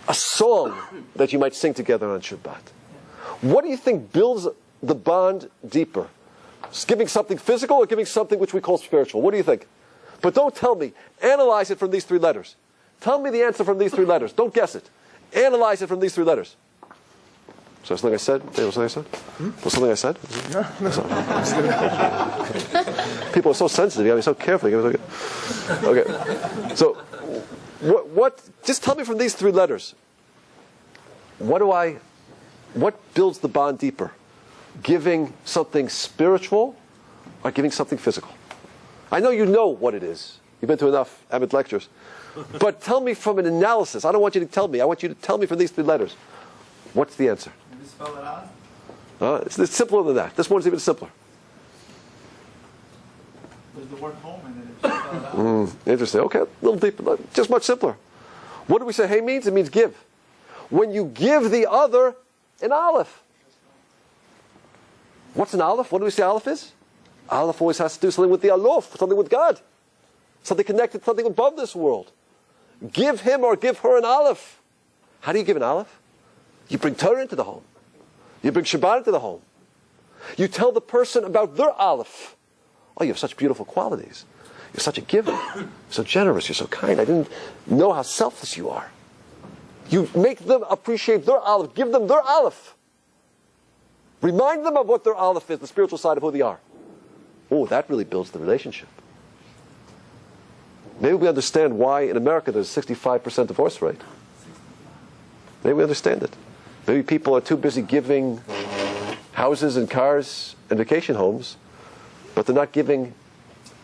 a song that you might sing together on Shabbat. What do you think builds the bond deeper? Just giving something physical or giving something which we call spiritual? What do you think? But don't tell me. Analyze it from these three letters. Tell me the answer from these three letters. Don't guess it. Analyze it from these three letters. So something I said? Was something I said? Was something I said? People are so sensitive. You got to be so careful. Okay. So, what? Just tell me from these three letters. What do I What builds the bond deeper? Giving something spiritual or giving something physical? I know you know what it is. You've been to enough Emmett lectures. But tell me from an analysis. I don't want you to tell me. I want you to tell me from these three letters. What's the answer? Can you spell it out? It's simpler than that. This one's even simpler. There's the word home in it. If you spell it out. Interesting. Okay, a little deeper. Just much simpler. What do we say hey means? It means give. When you give the other an aleph. What's an aleph? What do we say aleph is? Aleph always has to do something with the alof, something with God. Something connected, something above this world. Give him or give her an aleph. How do you give an aleph? You bring Torah into the home. You bring Shabbat into the home. You tell the person about their aleph. Oh, you have such beautiful qualities. You're such a giver. You're so generous. You're so kind. I didn't know how selfless you are. You make them appreciate their aleph. Give them their aleph. Remind them of what their aleph is, the spiritual side of who they are. Oh, that really builds the relationship. Maybe we understand why in America there's a 65% divorce rate. Maybe we understand it. Maybe people are too busy giving houses and cars and vacation homes, but they're not giving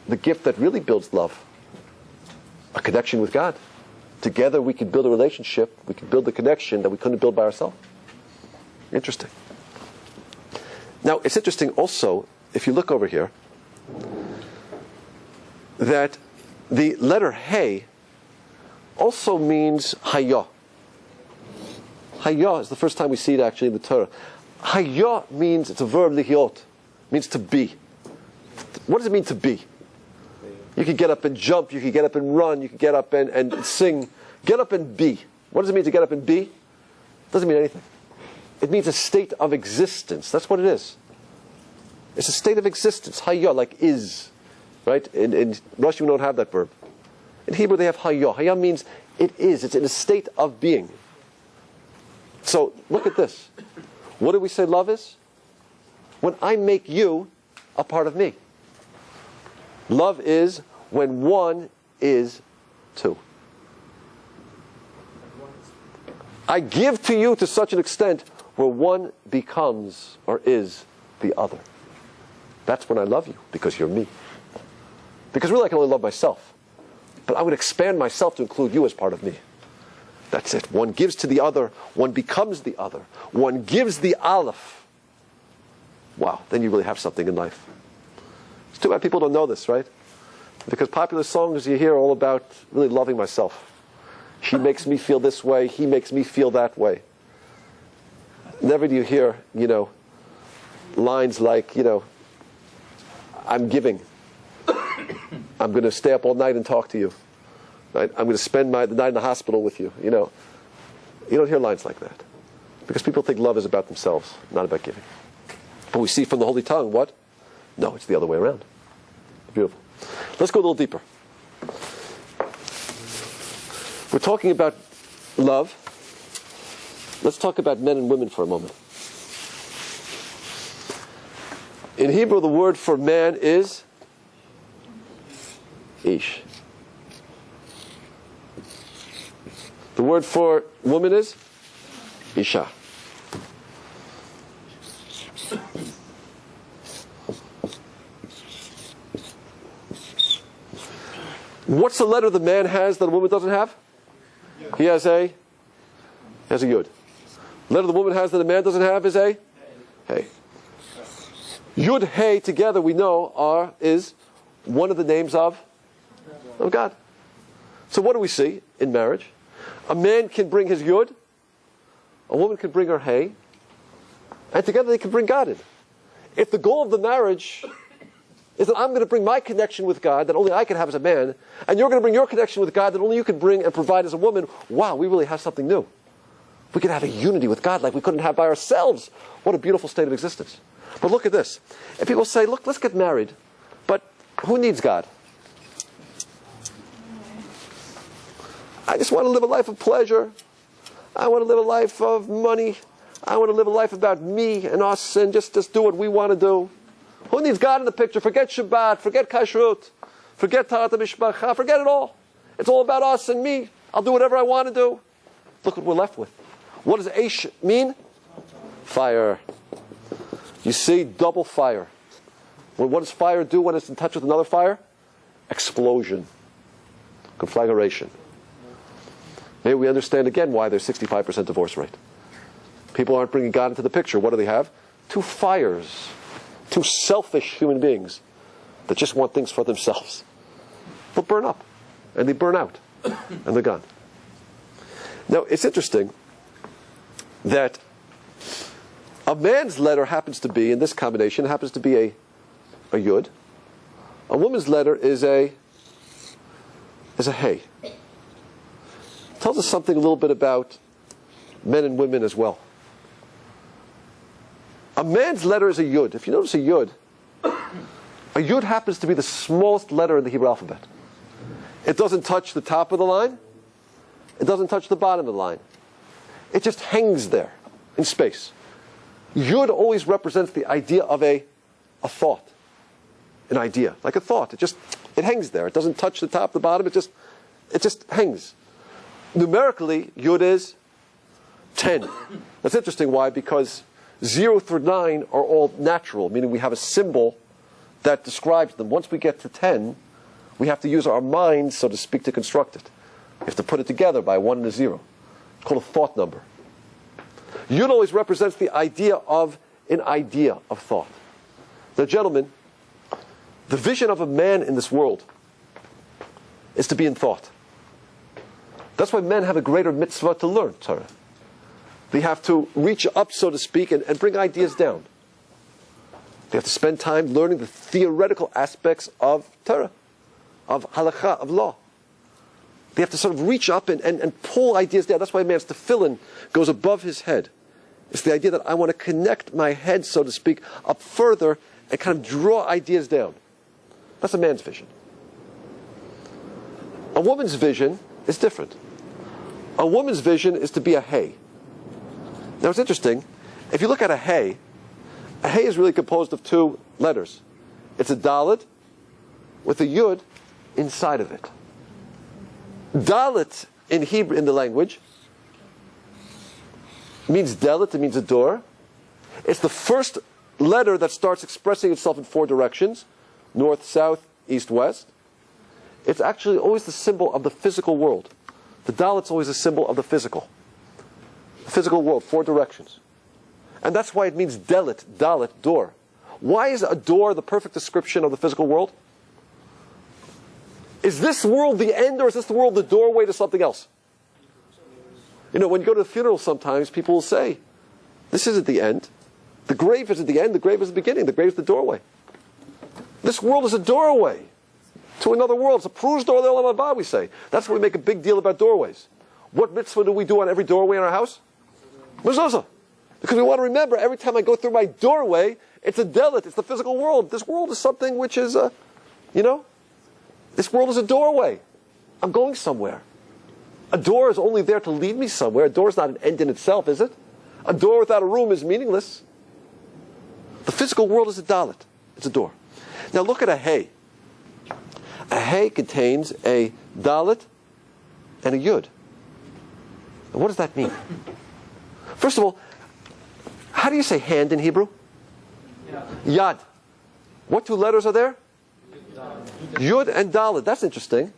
the gift that really builds love. A connection with God. Together we can build a relationship, we can build the connection that we couldn't build by ourselves. Interesting. Now, it's interesting also, if you look over here, that the letter Hey also means Hayah. Hayah is the first time we see it actually in the Torah. Hayah means, it's a verb, lihyot, means to be. What does it mean to be? You can get up and jump, you can get up and run, you can get up and sing. Get up and be. What does it mean to get up and be? It doesn't mean anything. It means a state of existence. That's what it is. It's a state of existence. Hayah, like is. Right? In Russian we don't have that verb. In Hebrew they have hayah. Hayah means it is. It's in a state of being. So look at this. What do we say love is? When I make you a part of me. Love is when one is two. I give to you to such an extent where one becomes or is the other. That's when I love you, because you're me. Because really I can only love myself. But I would expand myself to include you as part of me. That's it. One gives to the other, one becomes the other. One gives the aleph. Wow, then you really have something in life. It's too bad people don't know this, right? Because popular songs you hear are all about really loving myself. She makes me feel this way, he makes me feel that way. Never do you hear, lines like, I'm giving. I'm going to stay up all night and talk to you. Right? I'm going to spend the night in the hospital with you. You don't hear lines like that. Because people think love is about themselves, not about giving. But we see from the Holy Tongue, what? No, it's the other way around. Beautiful. Let's go a little deeper. We're talking about love. Let's talk about men and women for a moment. In Hebrew, the word for man is ish. The word for woman is isha. What's the letter the man has that a woman doesn't have? He has a yud. The letter the woman has that a man doesn't have is a hey. Yud, hey together we know is one of the names of God. So what do we see in marriage? A man can bring his yud, a woman can bring her hey, and together they can bring God in. If the goal of the marriage is that I'm going to bring my connection with God that only I can have as a man, and you're going to bring your connection with God that only you can bring and provide as a woman, wow, we really have something new. We can have a unity with God like we couldn't have by ourselves. What a beautiful state of existence. But look at this. If people say, look, let's get married, but who needs God? I just want to live a life of pleasure. I want to live a life of money. I want to live a life about me and us and just do what we want to do. Who needs God in the picture? Forget Shabbat, forget Kashrut, forget Tarat HaMishpacha, forget it all. It's all about us and me. I'll do whatever I want to do. Look what we're left with. What does Aish mean? Fire. You see, double fire. What does fire do when it's in touch with another fire? Explosion. Conflagration. Maybe we understand again why there's 65% divorce rate. People aren't bringing God into the picture. What do they have? Two fires. Two selfish human beings that just want things for themselves. They'll burn up. And they burn out. And they're gone. Now, it's interesting that a man's letter happens to be, in this combination, happens to be a yud. A woman's letter is a hey. Tells us something a little bit about men and women as well. A man's letter is a yud. If you notice a yud happens to be the smallest letter in the Hebrew alphabet. It doesn't touch the top of the line. It doesn't touch the bottom of the line. It just hangs there in space. Yud always represents the idea of a thought. An idea. Like a thought. It hangs there. It doesn't touch the top, the bottom. It just hangs. Numerically, Yud is 10. That's interesting. Why? Because 0 through 9 are all natural, meaning we have a symbol that describes them. Once we get to 10, we have to use our minds, so to speak, to construct it. We have to put it together by 1 and a 0. It's called a thought number. Yud always represents the idea of an idea of thought. Now, gentlemen, the vision of a man in this world is to be in thought. That's why men have a greater mitzvah to learn Torah. They have to reach up, so to speak, and bring ideas down. They have to spend time learning the theoretical aspects of Torah, of halakha, of law. They have to sort of reach up and pull ideas down. That's why a man's tefillin goes above his head. It's the idea that I want to connect my head, so to speak, up further and kind of draw ideas down. That's a man's vision. A woman's vision is different. A woman's vision is to be a hay. Now it's interesting. If you look at a hay is really composed of two letters. It's a dalet with a yud inside of it. Dalet in Hebrew, in the language, means delet, it means a door. It's the first letter that starts expressing itself in 4 directions: north, south, east, west. It's actually always the symbol of the physical world. The dalet's always a symbol of the physical world, 4 directions. And that's why it means delet, dalet, door. Why is a door the perfect description of the physical world? Is this world the end, or is this the world the doorway to something else? You know, when you go to a funeral sometimes, people will say, this isn't the end. The grave isn't the end, the grave is the beginning, the grave is the doorway. This world is a doorway to another world. It's a pruz door le'olam haba, we say. That's why we make a big deal about doorways. What mitzvah do we do on every doorway in our house? Mezuzah. Because we want to remember, every time I go through my doorway, it's a delet, it's the physical world. This world is something which is, this world is a doorway. I'm going somewhere. A door is only there to lead me somewhere. A door is not an end in itself, is it? A door without a room is meaningless. The physical world is a dalet. It's a door. Now look at a hay. A hay contains a dalet and a yud. And what does that mean? First of all, how do you say hand in Hebrew? Yad. What 2 letters are there? Yud and dalet. That's interesting.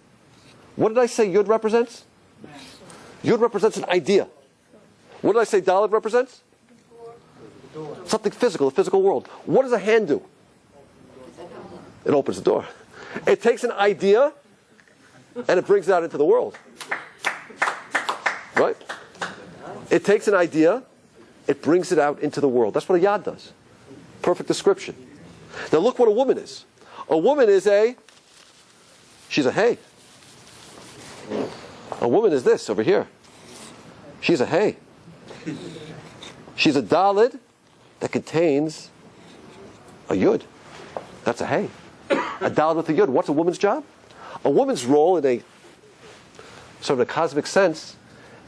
What did I say yud represents? Yud represents an idea. What did I say dalet represents? Something physical, the physical world. What does a hand do? It opens the door. It takes an idea and it brings it out into the world. Right? It takes an idea, it brings it out into the world. That's what a yad does. Perfect description. Now look what a woman is. A woman is she's a hay. A woman is this over here. She's a hay. She's a daled that contains a yud. That's a hay. A daled with a yud. What's a woman's job? A woman's role in a sort of a cosmic sense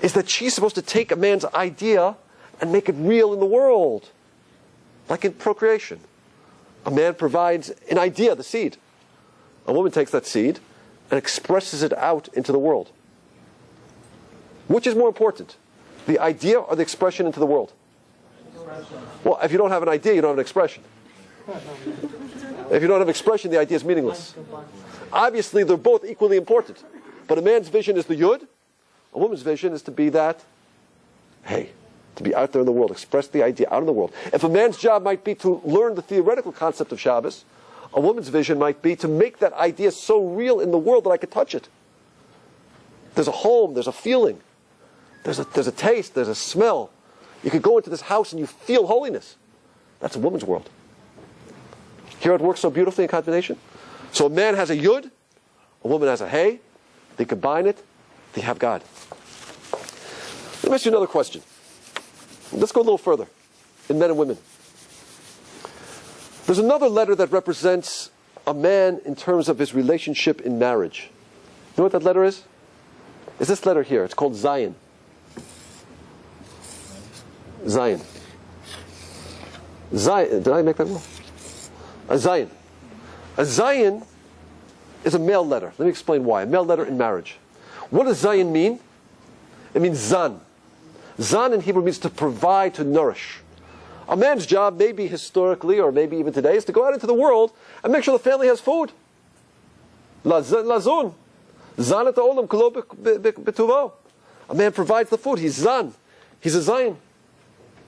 is that she's supposed to take a man's idea and make it real in the world. Like in procreation. A man provides an idea, the seed. A woman takes that seed and expresses it out into the world. Which is more important? The idea or the expression into the world? Well, if you don't have an idea, you don't have an expression. If you don't have expression, the idea is meaningless. Obviously, they're both equally important. But a man's vision is the yud. A woman's vision is to be that, hey, to be out there in the world, express the idea out in the world. If a man's job might be to learn the theoretical concept of Shabbos, a woman's vision might be to make that idea so real in the world that I could touch it. There's a home, there's a feeling, there's a taste, there's a smell. You could go into this house and you feel holiness. That's a woman's world. Here it works so beautifully in combination. So a man has a yud, a woman has a hey. They combine it, they have God. Let me ask you another question. Let's go a little further in men and women. There's another letter that represents a man in terms of his relationship in marriage. You know what that letter is? It's this letter here. It's called Zion. Zion. Zion. Did I make that wrong? A Zion. A Zion is a male letter. Let me explain why. A male letter in marriage. What does Zion mean? It means zan. Zan in Hebrew means to provide, to nourish. A man's job, maybe historically or maybe even today, is to go out into the world and make sure the family has food. Lazun. Zan et ha'olam kulo b'tuvo. A man provides the food. He's zan. He's a Zion.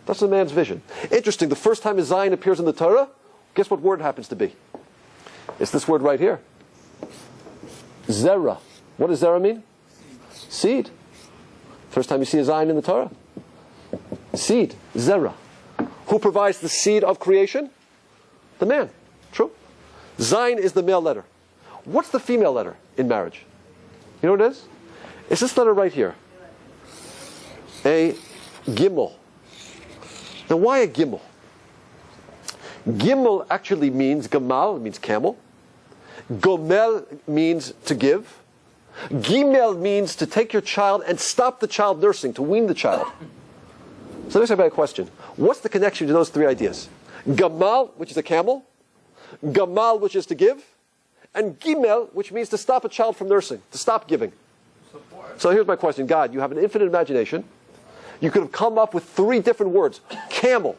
That's a man's vision. Interesting, the first time a Zion appears in the Torah, guess what word it happens to be? It's this word right here. Zerah. What does zerah mean? Seed. First time you see a Zion in the Torah. Seed. Zerah. Who provides the seed of creation? The man. True. Zion is the male letter. What's the female letter in marriage? You know what it is? It's this letter right here. A gimel. Now why a gimel? Gimel actually means gamal, it means camel. Gomel means to give. Gimel means to take your child and stop the child nursing, to wean the child. So let me ask you a question. What's the connection to those three ideas? Gamal, which is a camel. Gamal, which is to give. And Gimel, which means to stop a child from nursing, to stop giving. So here's my question. God, you have an infinite imagination. You could have come up with three different words. Camel,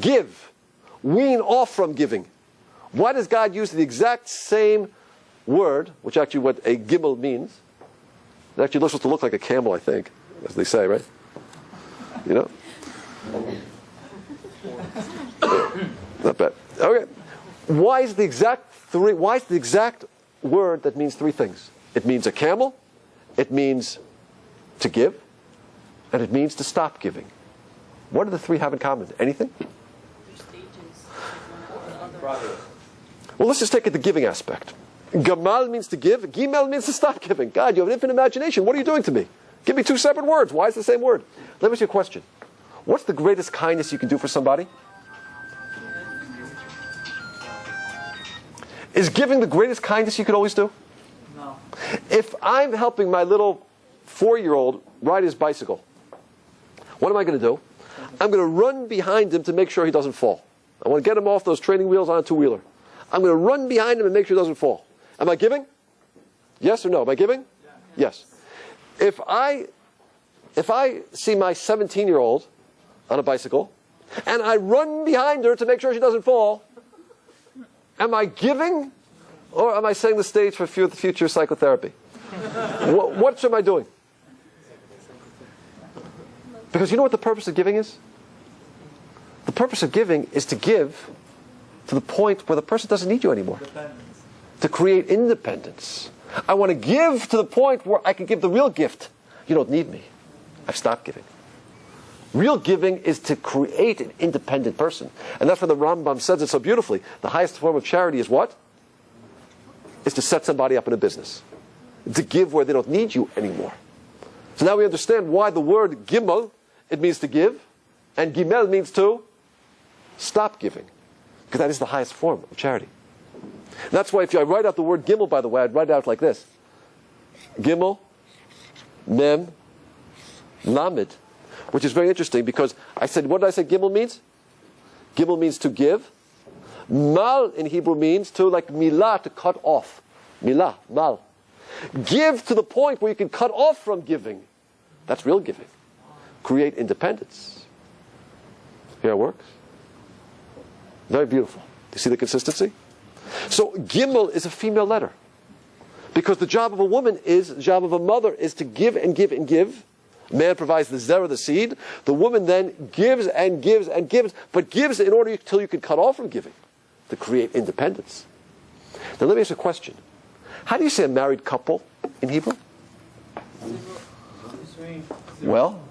give, wean off from giving. Why does God use the exact same word, which actually what a gimel means? It actually looks supposed to look like a camel, I think, as they say, right? You know? Not bad. Okay. Why is the exact word that means three things? It means a camel, it means to give, and it means to stop giving. What do the three have in common? Anything? Well, let's just take it the giving aspect. Gamal means to give. Gimel means to stop giving. God, you have an infinite imagination. What are you doing to me? Give me two separate words. Why is it the same word? Let me ask you a question. What's the greatest kindness you can do for somebody? Is giving the greatest kindness you could always do? No. If I'm helping my little 4-year-old ride his bicycle, what am I going to do? I'm going to run behind him to make sure he doesn't fall. I want to get him off those training wheels on a two-wheeler. I'm going to run behind him and make sure he doesn't fall. Am I giving? Yes or no? Am I giving? Yes. If I see my 17-year-old on a bicycle and I run behind her to make sure she doesn't fall, am I giving or am I setting the stage for future psychotherapy? What am I doing? Because you know what the purpose of giving is? The purpose of giving is to give to the point where the person doesn't need you anymore. To create independence. I want to give to the point where I can give the real gift. You don't need me. I've stopped giving. Real giving is to create an independent person. And that's why the Rambam says it so beautifully. The highest form of charity is what? Is to set somebody up in a business. To give where they don't need you anymore. So now we understand why the word gimel, it means to give, and gimel means to stop giving. Because that is the highest form of charity. And that's why if I write out the word gimel, by the way, I'd write it out like this. Gimel, mem, lamed. Which is very interesting because I said, what did I say gimel means? Gimel means to give. Mal in Hebrew means to, like milah, to cut off. Milah, mal. Give to the point where you can cut off from giving. That's real giving. Create independence. Here it works. Very beautiful. You see the consistency? So Gimel is a female letter. Because the job of a woman is, the job of a mother is to give and give and give. Man provides the zerah, the seed. The woman then gives and gives and gives, but gives in order until you can cut off from giving, to create independence. Now let me ask you a question. How do you say a married couple in Hebrew? Well,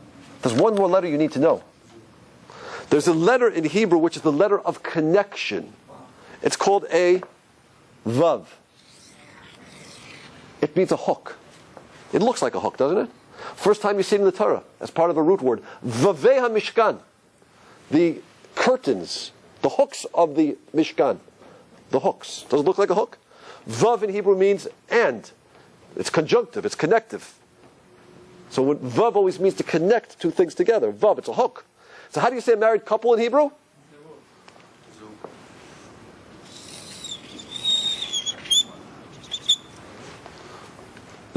there's one more letter you need to know. There's a letter in Hebrew which is the letter of connection. It's called a vav. It means a hook. It looks like a hook, doesn't it? First time you see it in the Torah, as part of a root word. Vavei ha-mishkan. The curtains, the hooks of the Mishkan. The hooks. Does it look like a hook? Vav in Hebrew means and. It's conjunctive, it's connective. So when vav always means to connect two things together. Vav, it's a hook. So how do you say a married couple in Hebrew?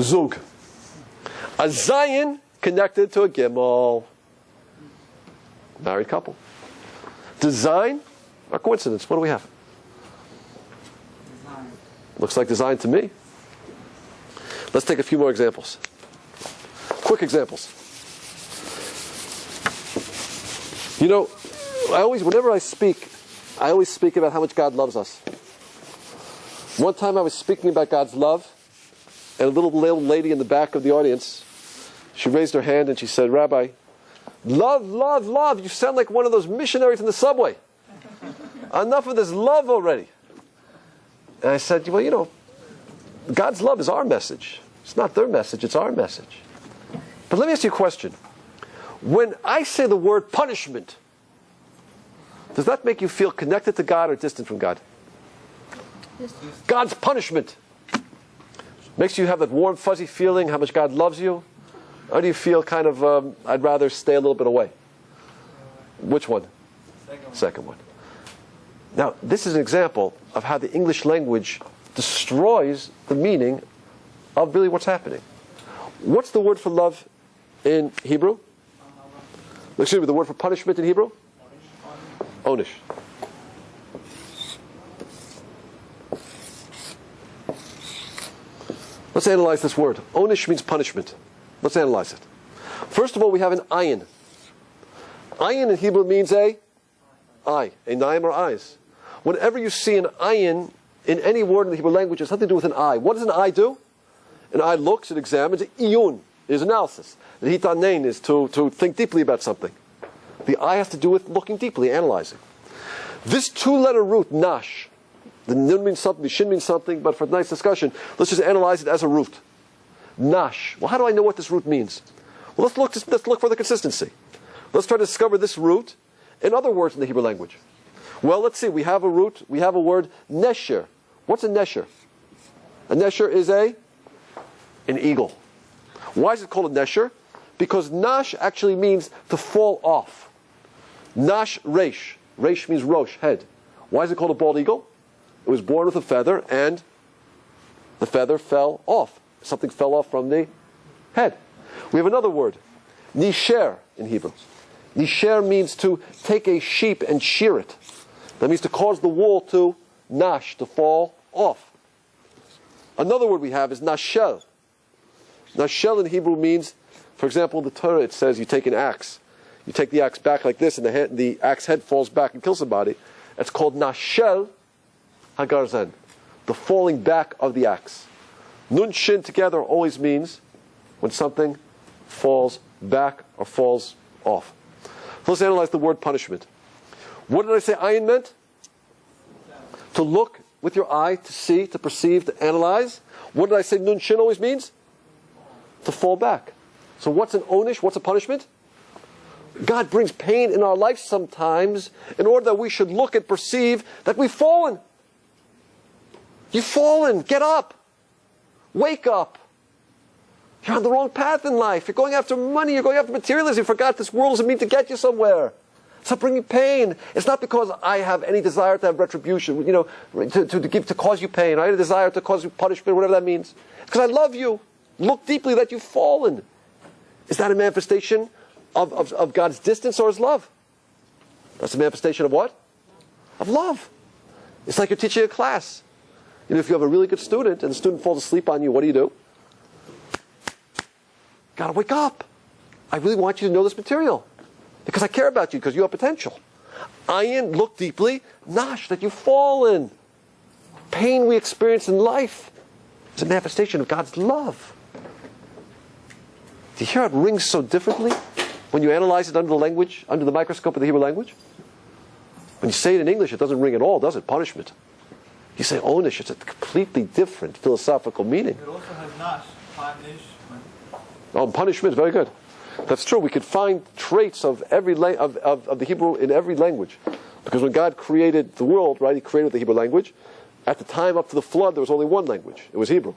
Zug. A Zion connected to a Gimel. Married couple. Design or coincidence? What do we have? Design. Looks like design to me. Let's take a few more examples. Quick examples. You know, whenever I speak, I always speak about how much God loves us. One time I was speaking about God's love, and a little lady in the back of the audience, she raised her hand and she said, Rabbi, love, love, love. You sound like one of those missionaries in the subway. Enough of this love already. And I said, well, you know, God's love is our message. It's not their message, it's our message. But let me ask you a question. When I say the word punishment, does that make you feel connected to God or distant from God? God's punishment makes you have that warm, fuzzy feeling how much God loves you? Or do you feel kind of, I'd rather stay a little bit away? Which one? Second one. Now, this is an example of how the English language destroys the meaning of really what's happening. What's the word for love in Hebrew? Excuse me, the word for punishment in Hebrew? Onish. Let's analyze this word. Onish means punishment. Let's analyze it. First of all, we have an ayin. Ayin in Hebrew means a eye. A naim or eyes. Whenever you see an ayin in any word in the Hebrew language, it has something to do with an eye. What does an eye do? An eye looks, it examines. Iyun is analysis. The hitanein is to think deeply about something. The eye has to do with looking deeply, analyzing. This two-letter root, nash, the nun means something, the shin means something, but for tonight's discussion, let's just analyze it as a root. Nash. Well, how do I know what this root means? Well, let's look for the consistency. Let's try to discover this root in other words in the Hebrew language. Well, let's see. We have a root. We have a word, nesher. What's a nesher? A nesher is an eagle. Why is it called a nesher? Because nash actually means to fall off. Nash resh. Resh means rosh, head. Why is it called a bald eagle? It was born with a feather, and the feather fell off. Something fell off from the head. We have another word, nisher in Hebrew. Nisher means to take a sheep and shear it. That means to cause the wool to nash, to fall off. Another word we have is nashel. Nashel in Hebrew means, for example, in the Torah it says you take an axe. You take the axe back like this, and the axe head falls back and kills somebody. It's called nashel hagarzan, the falling back of the axe. Nun shin together always means when something falls back or falls off. So let's analyze the word punishment. What did I say ayin meant? To look with your eye, to see, to perceive, to analyze. What did I say nun shin always means? To fall back. So what's an onish? What's a punishment? God brings pain in our life sometimes in order that we should look and perceive that we've fallen. You've fallen. Get up. Wake up. You're on the wrong path in life. You're going after money. You're going after materialism. You forgot this world doesn't mean to get you somewhere. It's not bringing pain. It's not because I have any desire to have retribution, to cause you pain. I have a desire to cause you punishment, whatever that means. Because I love you. Look deeply that you've fallen. Is that a manifestation of God's distance or His love? That's a manifestation of what? Of love. It's like you're teaching a class. If you have a really good student and the student falls asleep on you, what do? Gotta wake up. I really want you to know this material because I care about you because you have potential. Ayin, look deeply. Nash, that you've fallen. Pain we experience in life is a manifestation of God's love. Do you hear how it rings so differently when you analyze it under the language, under the microscope of the Hebrew language? When you say it in English, it doesn't ring at all, does it? Punishment. You say onish, it's a completely different philosophical meaning. It also has nash, punishment. Oh, punishment, very good. That's true. We could find traits of every of the Hebrew in every language. Because when God created the world, right, He created the Hebrew language. At the time up to the flood, there was only one language. It was Hebrew.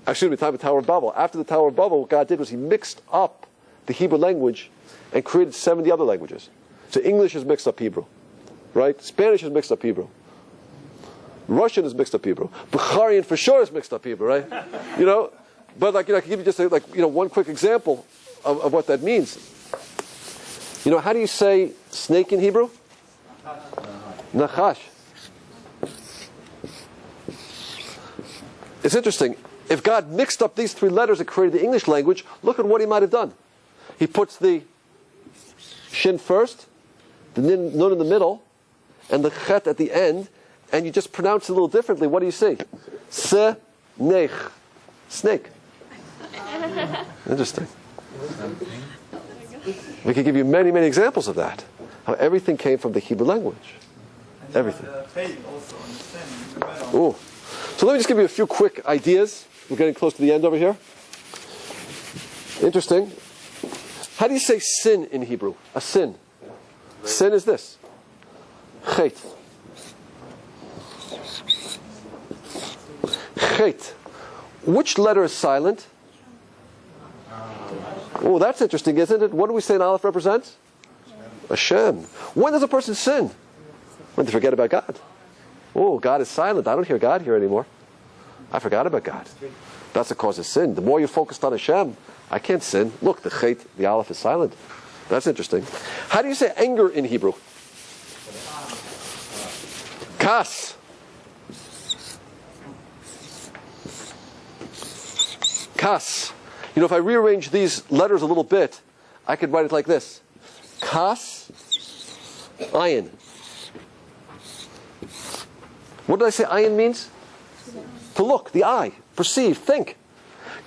Excuse me, the time of the Tower of Babel. After the Tower of Babel, what God did was He mixed up the Hebrew language and created 70 other languages. So English is mixed up Hebrew, right? Spanish is mixed up Hebrew. Russian is mixed up Hebrew. Bukharian for sure is mixed up Hebrew, right? But I can give you just one quick example of what that means. How do you say snake in Hebrew? Nachash. It's interesting. If God mixed up these three letters and created the English language, look at what He might have done. He puts the shin first, the nun in the middle, and the chet at the end, and you just pronounce it a little differently. What do you see? Se-nech. Snake. Interesting. We could give you many, many examples of that. How everything came from the Hebrew language. Everything. Ooh. So let me just give you a few quick ideas. We're getting close to the end over here. Interesting. How do you say sin in Hebrew? A sin. Sin is this. Chet. Chet. Which letter is silent? Oh, that's interesting, isn't it? What do we say an aleph represents? Hashem. When does a person sin? When they forget about God. Oh, God is silent. I don't hear God here anymore. I forgot about God. That's the cause of sin. The more you're focused on Hashem, I can't sin. Look, the chet, the aleph is silent. That's interesting. How do you say anger in Hebrew? Kas. Kas. If I rearrange these letters a little bit, I could write it like this. Kas, ayin. What did I say ayin means? To look, the eye, perceive, think.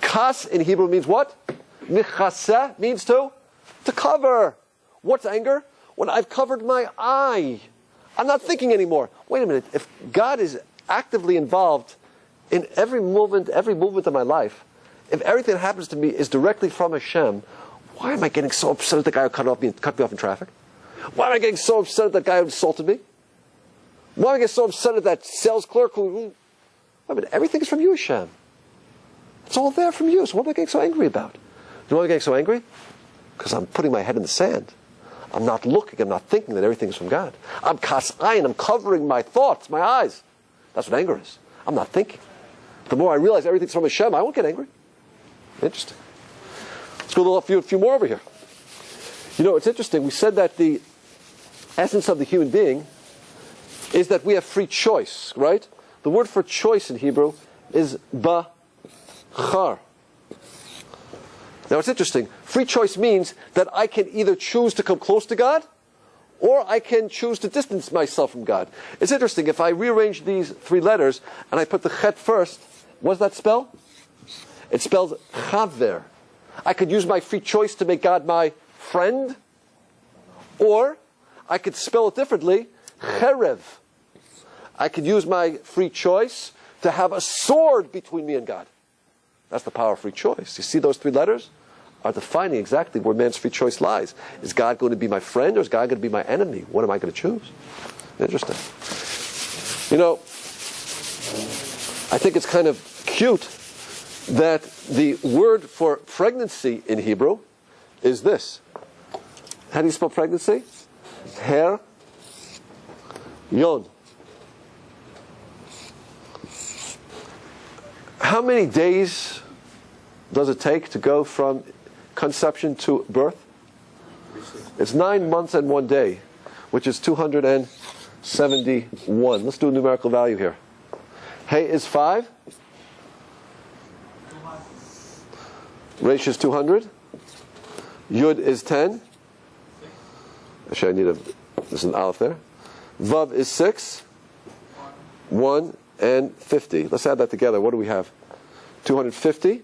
Kas in Hebrew means what? Michaseh means to cover. What's anger? When I've covered my eye. I'm not thinking anymore. Wait a minute. If God is actively involved in every movement of my life, if everything that happens to me is directly from Hashem, why am I getting so upset at the guy who cut me off in traffic? Why am I getting so upset at that guy who insulted me? Why am I getting so upset at that sales clerk who... I mean, everything is from you, Hashem. It's all there from you. So what am I getting so angry about? You know why I'm getting so angry? Because I'm putting my head in the sand. I'm not looking, I'm not thinking that everything is from God. I'm kas ayin, I'm covering my thoughts, my eyes. That's what anger is. I'm not thinking. The more I realize everything's from Hashem, I won't get angry. Interesting. Let's go a few more over here. It's interesting. We said that the essence of the human being is that we have free choice, right? The word for choice in Hebrew is bachar. Now it's interesting. Free choice means that I can either choose to come close to God or I can choose to distance myself from God. It's interesting. If I rearrange these three letters and I put the chet first, what does that spell? It spells chaver. I could use my free choice to make God my friend, or I could spell it differently, cherev. I could use my free choice to have a sword between me and God. That's the power of free choice. You see those three letters are defining exactly where man's free choice lies. Is God going to be my friend, or is God going to be my enemy? What am I going to choose? Interesting. I think it's kind of cute that the word for pregnancy in Hebrew is this. How do you spell pregnancy? Her, yon. How many days does it take to go from conception to birth? It's 9 months and 1 day. which is 271. Let's do a numerical value here. Hey is 5. Resh is 200. Yud is 10. Actually, there's an aleph there. Vav is 6. 1 and 50. Let's add that together. What do we have? 250.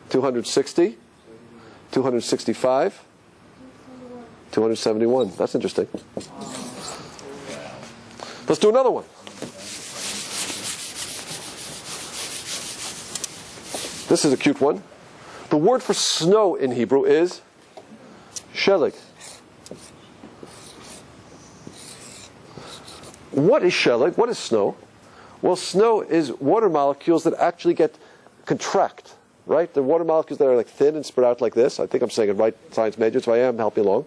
260. 265. 271. That's interesting. Let's do another one. This is a cute one. The word for snow in Hebrew is shelig. What is shelig? What is snow? Well, snow is water molecules that actually contract, right? The water molecules that are like thin and spread out like this. I think I'm saying it right, science major, so I am helping along.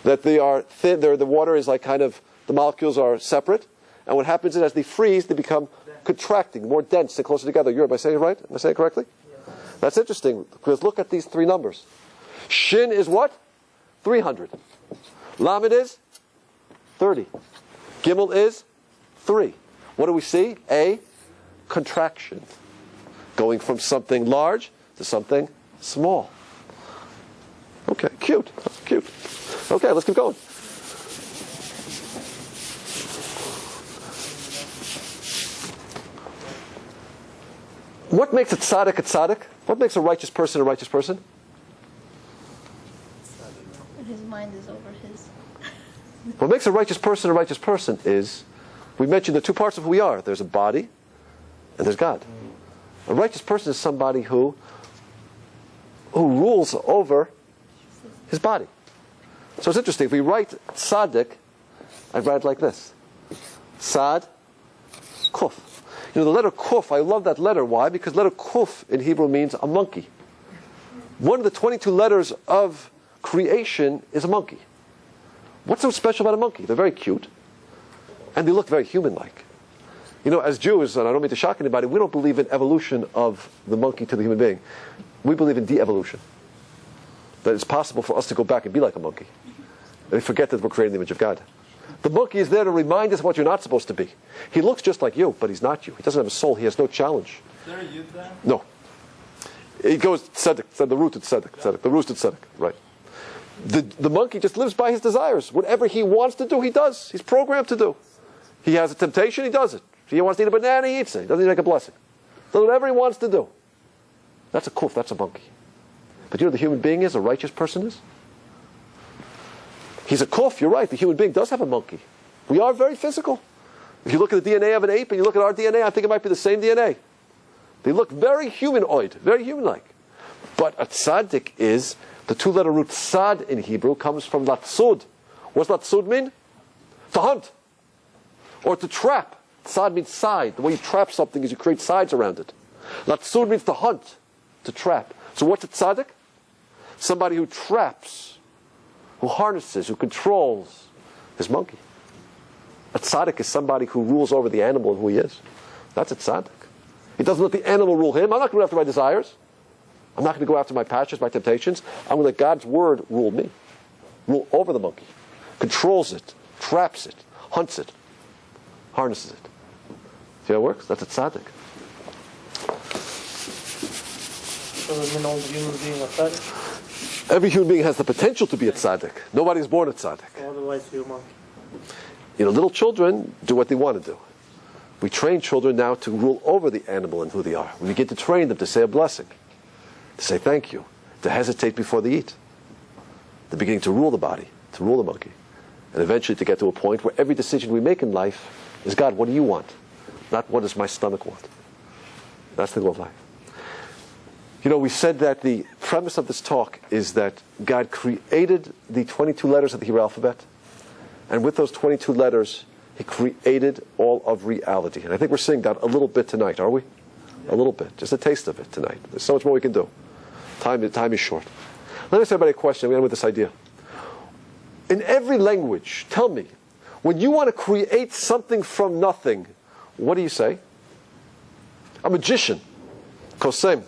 That they are thin, the water is like kind of, the molecules are separate. And what happens is as they freeze, they become contracting, more dense and closer together. Am I saying it right? Am I saying it correctly? That's interesting, because look at these three numbers. Shin is what? 300. Lamed is 30. Gimel is 3. What do we see? A contraction. Going from something large to something small. Okay, cute. Cute. Okay, let's keep going. What makes a tzaddik a tzaddik? What makes a righteous person a righteous person? His mind is over his. What makes a righteous person is, we mentioned the two parts of who we are. There's a body and there's God. A righteous person is somebody who rules over his body. So it's interesting. If we write tzaddik, I write it like this. Sad, kuf. You know, the letter kuf, I love that letter. Why? Because letter kuf in Hebrew means a monkey. One of the 22 letters of creation is a monkey. What's so special about a monkey? They're very cute. And they look very human-like. You know, as Jews, and I don't mean to shock anybody, we don't believe in evolution of the monkey to the human being. We believe in de-evolution. That it's possible for us to go back and be like a monkey. And we forget that we're creating the image of God. The monkey is there to remind us what you're not supposed to be. He looks just like you, but he's not you. He doesn't have a soul. He has no challenge. Is there a yud there? No. He goes tzedek, the rooted tzedek, the roosted tzedek, right. The monkey just lives by his desires. Whatever he wants to do, he does. He's programmed to do. He has a temptation, he does it. If he wants to eat a banana, he eats it. He doesn't even make a blessing. So whatever he wants to do. That's a kuf, that's a monkey. But you know what the human being is, a righteous person is? He's a kuf, you're right. The human being does have a monkey. We are very physical. If you look at the DNA of an ape and you look at our DNA, I think it might be the same DNA. They look very humanoid, very human-like. But a tzaddik is, the two-letter root tzad in Hebrew comes from latsud. What's latsud mean? To hunt. Or to trap. Tzad means side. The way you trap something is you create sides around it. Latsud means to hunt, to trap. So what's a tzaddik? Somebody who traps, who harnesses, who controls his monkey. A tzaddik is somebody who rules over the animal and who he is. That's a tzaddik. He doesn't let the animal rule him. I'm not going to go after my desires. I'm not going to go after my passions, my temptations. I'm going to let God's word rule me. Rule over the monkey. Controls it, traps it, hunts it, harnesses it. See how it works? That's a tzaddik. So does it mean all human beings are tzaddik? Every human being has the potential to be a tzaddik. Nobody's born a tzaddik. Otherwise, you're a monkey. You know, little children do what they want to do. We train children now to rule over the animal and who they are. We begin to train them to say a blessing, to say thank you, to hesitate before they eat. They're beginning to rule the body, to rule the monkey, and eventually to get to a point where every decision we make in life is, God, what do you want? Not what does my stomach want? That's the goal of life. You know, we said that the premise of this talk is that God created the 22 letters of the Hebrew alphabet, and with those 22 letters, He created all of reality. And I think we're seeing that a little bit tonight, are we? A little bit. Just a taste of it tonight. There's so much more we can do. Time is short. Let me ask everybody a question. We end with this idea. In every language, tell me, when you want to create something from nothing, what do you say? A magician, kosem.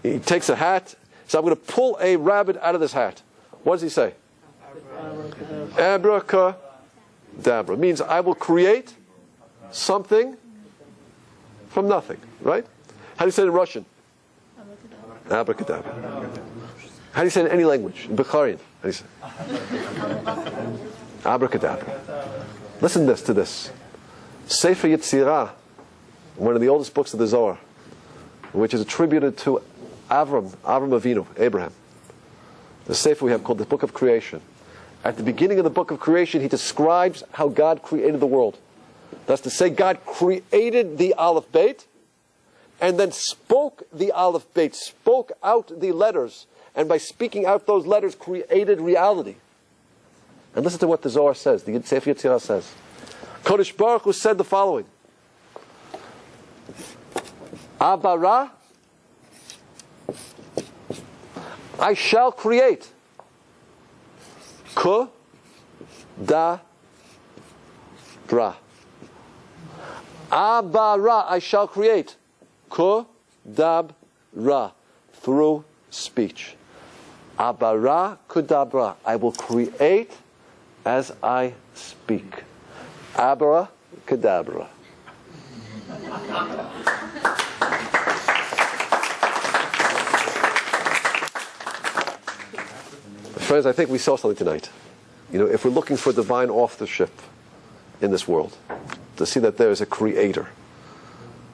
He takes a hat, says, I'm going to pull a rabbit out of this hat. What does he say? Abracadabra means I will create something from nothing, right? How do you say it in Russian? Abracadabra. How do you say it in any language? In Bukharian, how do you say it? Abracadabra. Listen to this. Sefer Yetzirah, one of the oldest books of the Zohar, which is attributed to Avram Avinu, Abraham. The Sefer we have called the Book of Creation. At the beginning of the Book of Creation, he describes how God created the world. That's to say, God created the Aleph Beit, and then spoke the Aleph Beit, spoke out the letters, and by speaking out those letters, created reality. And listen to what the Zohar says, the Sefer Yetzirah says. Kodesh Baruch Hu said the following: Abara, I shall create. Ku da bra. Abara, I shall create. Ku dab ra, through speech. Abara kudabra, I will create as I speak. Abara kadabra. Friends, I think we saw something tonight. You know, if we're looking for divine authorship in this world, to see that there is a creator,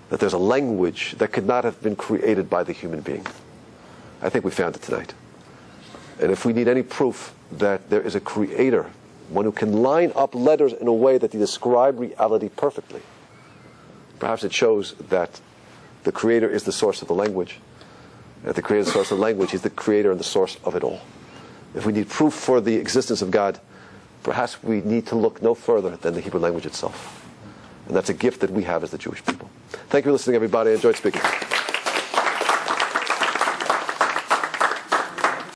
that there's a language that could not have been created by the human being, I think we found it tonight. And if we need any proof that there is a creator, one who can line up letters in a way that they describe reality perfectly, perhaps it shows that the creator is the source of the language. And if the creator is the source of the language, he's the creator and the source of it all. If we need proof for the existence of God, perhaps we need to look no further than the Hebrew language itself. And that's a gift that we have as the Jewish people. Thank you for listening, everybody. I enjoyed speaking.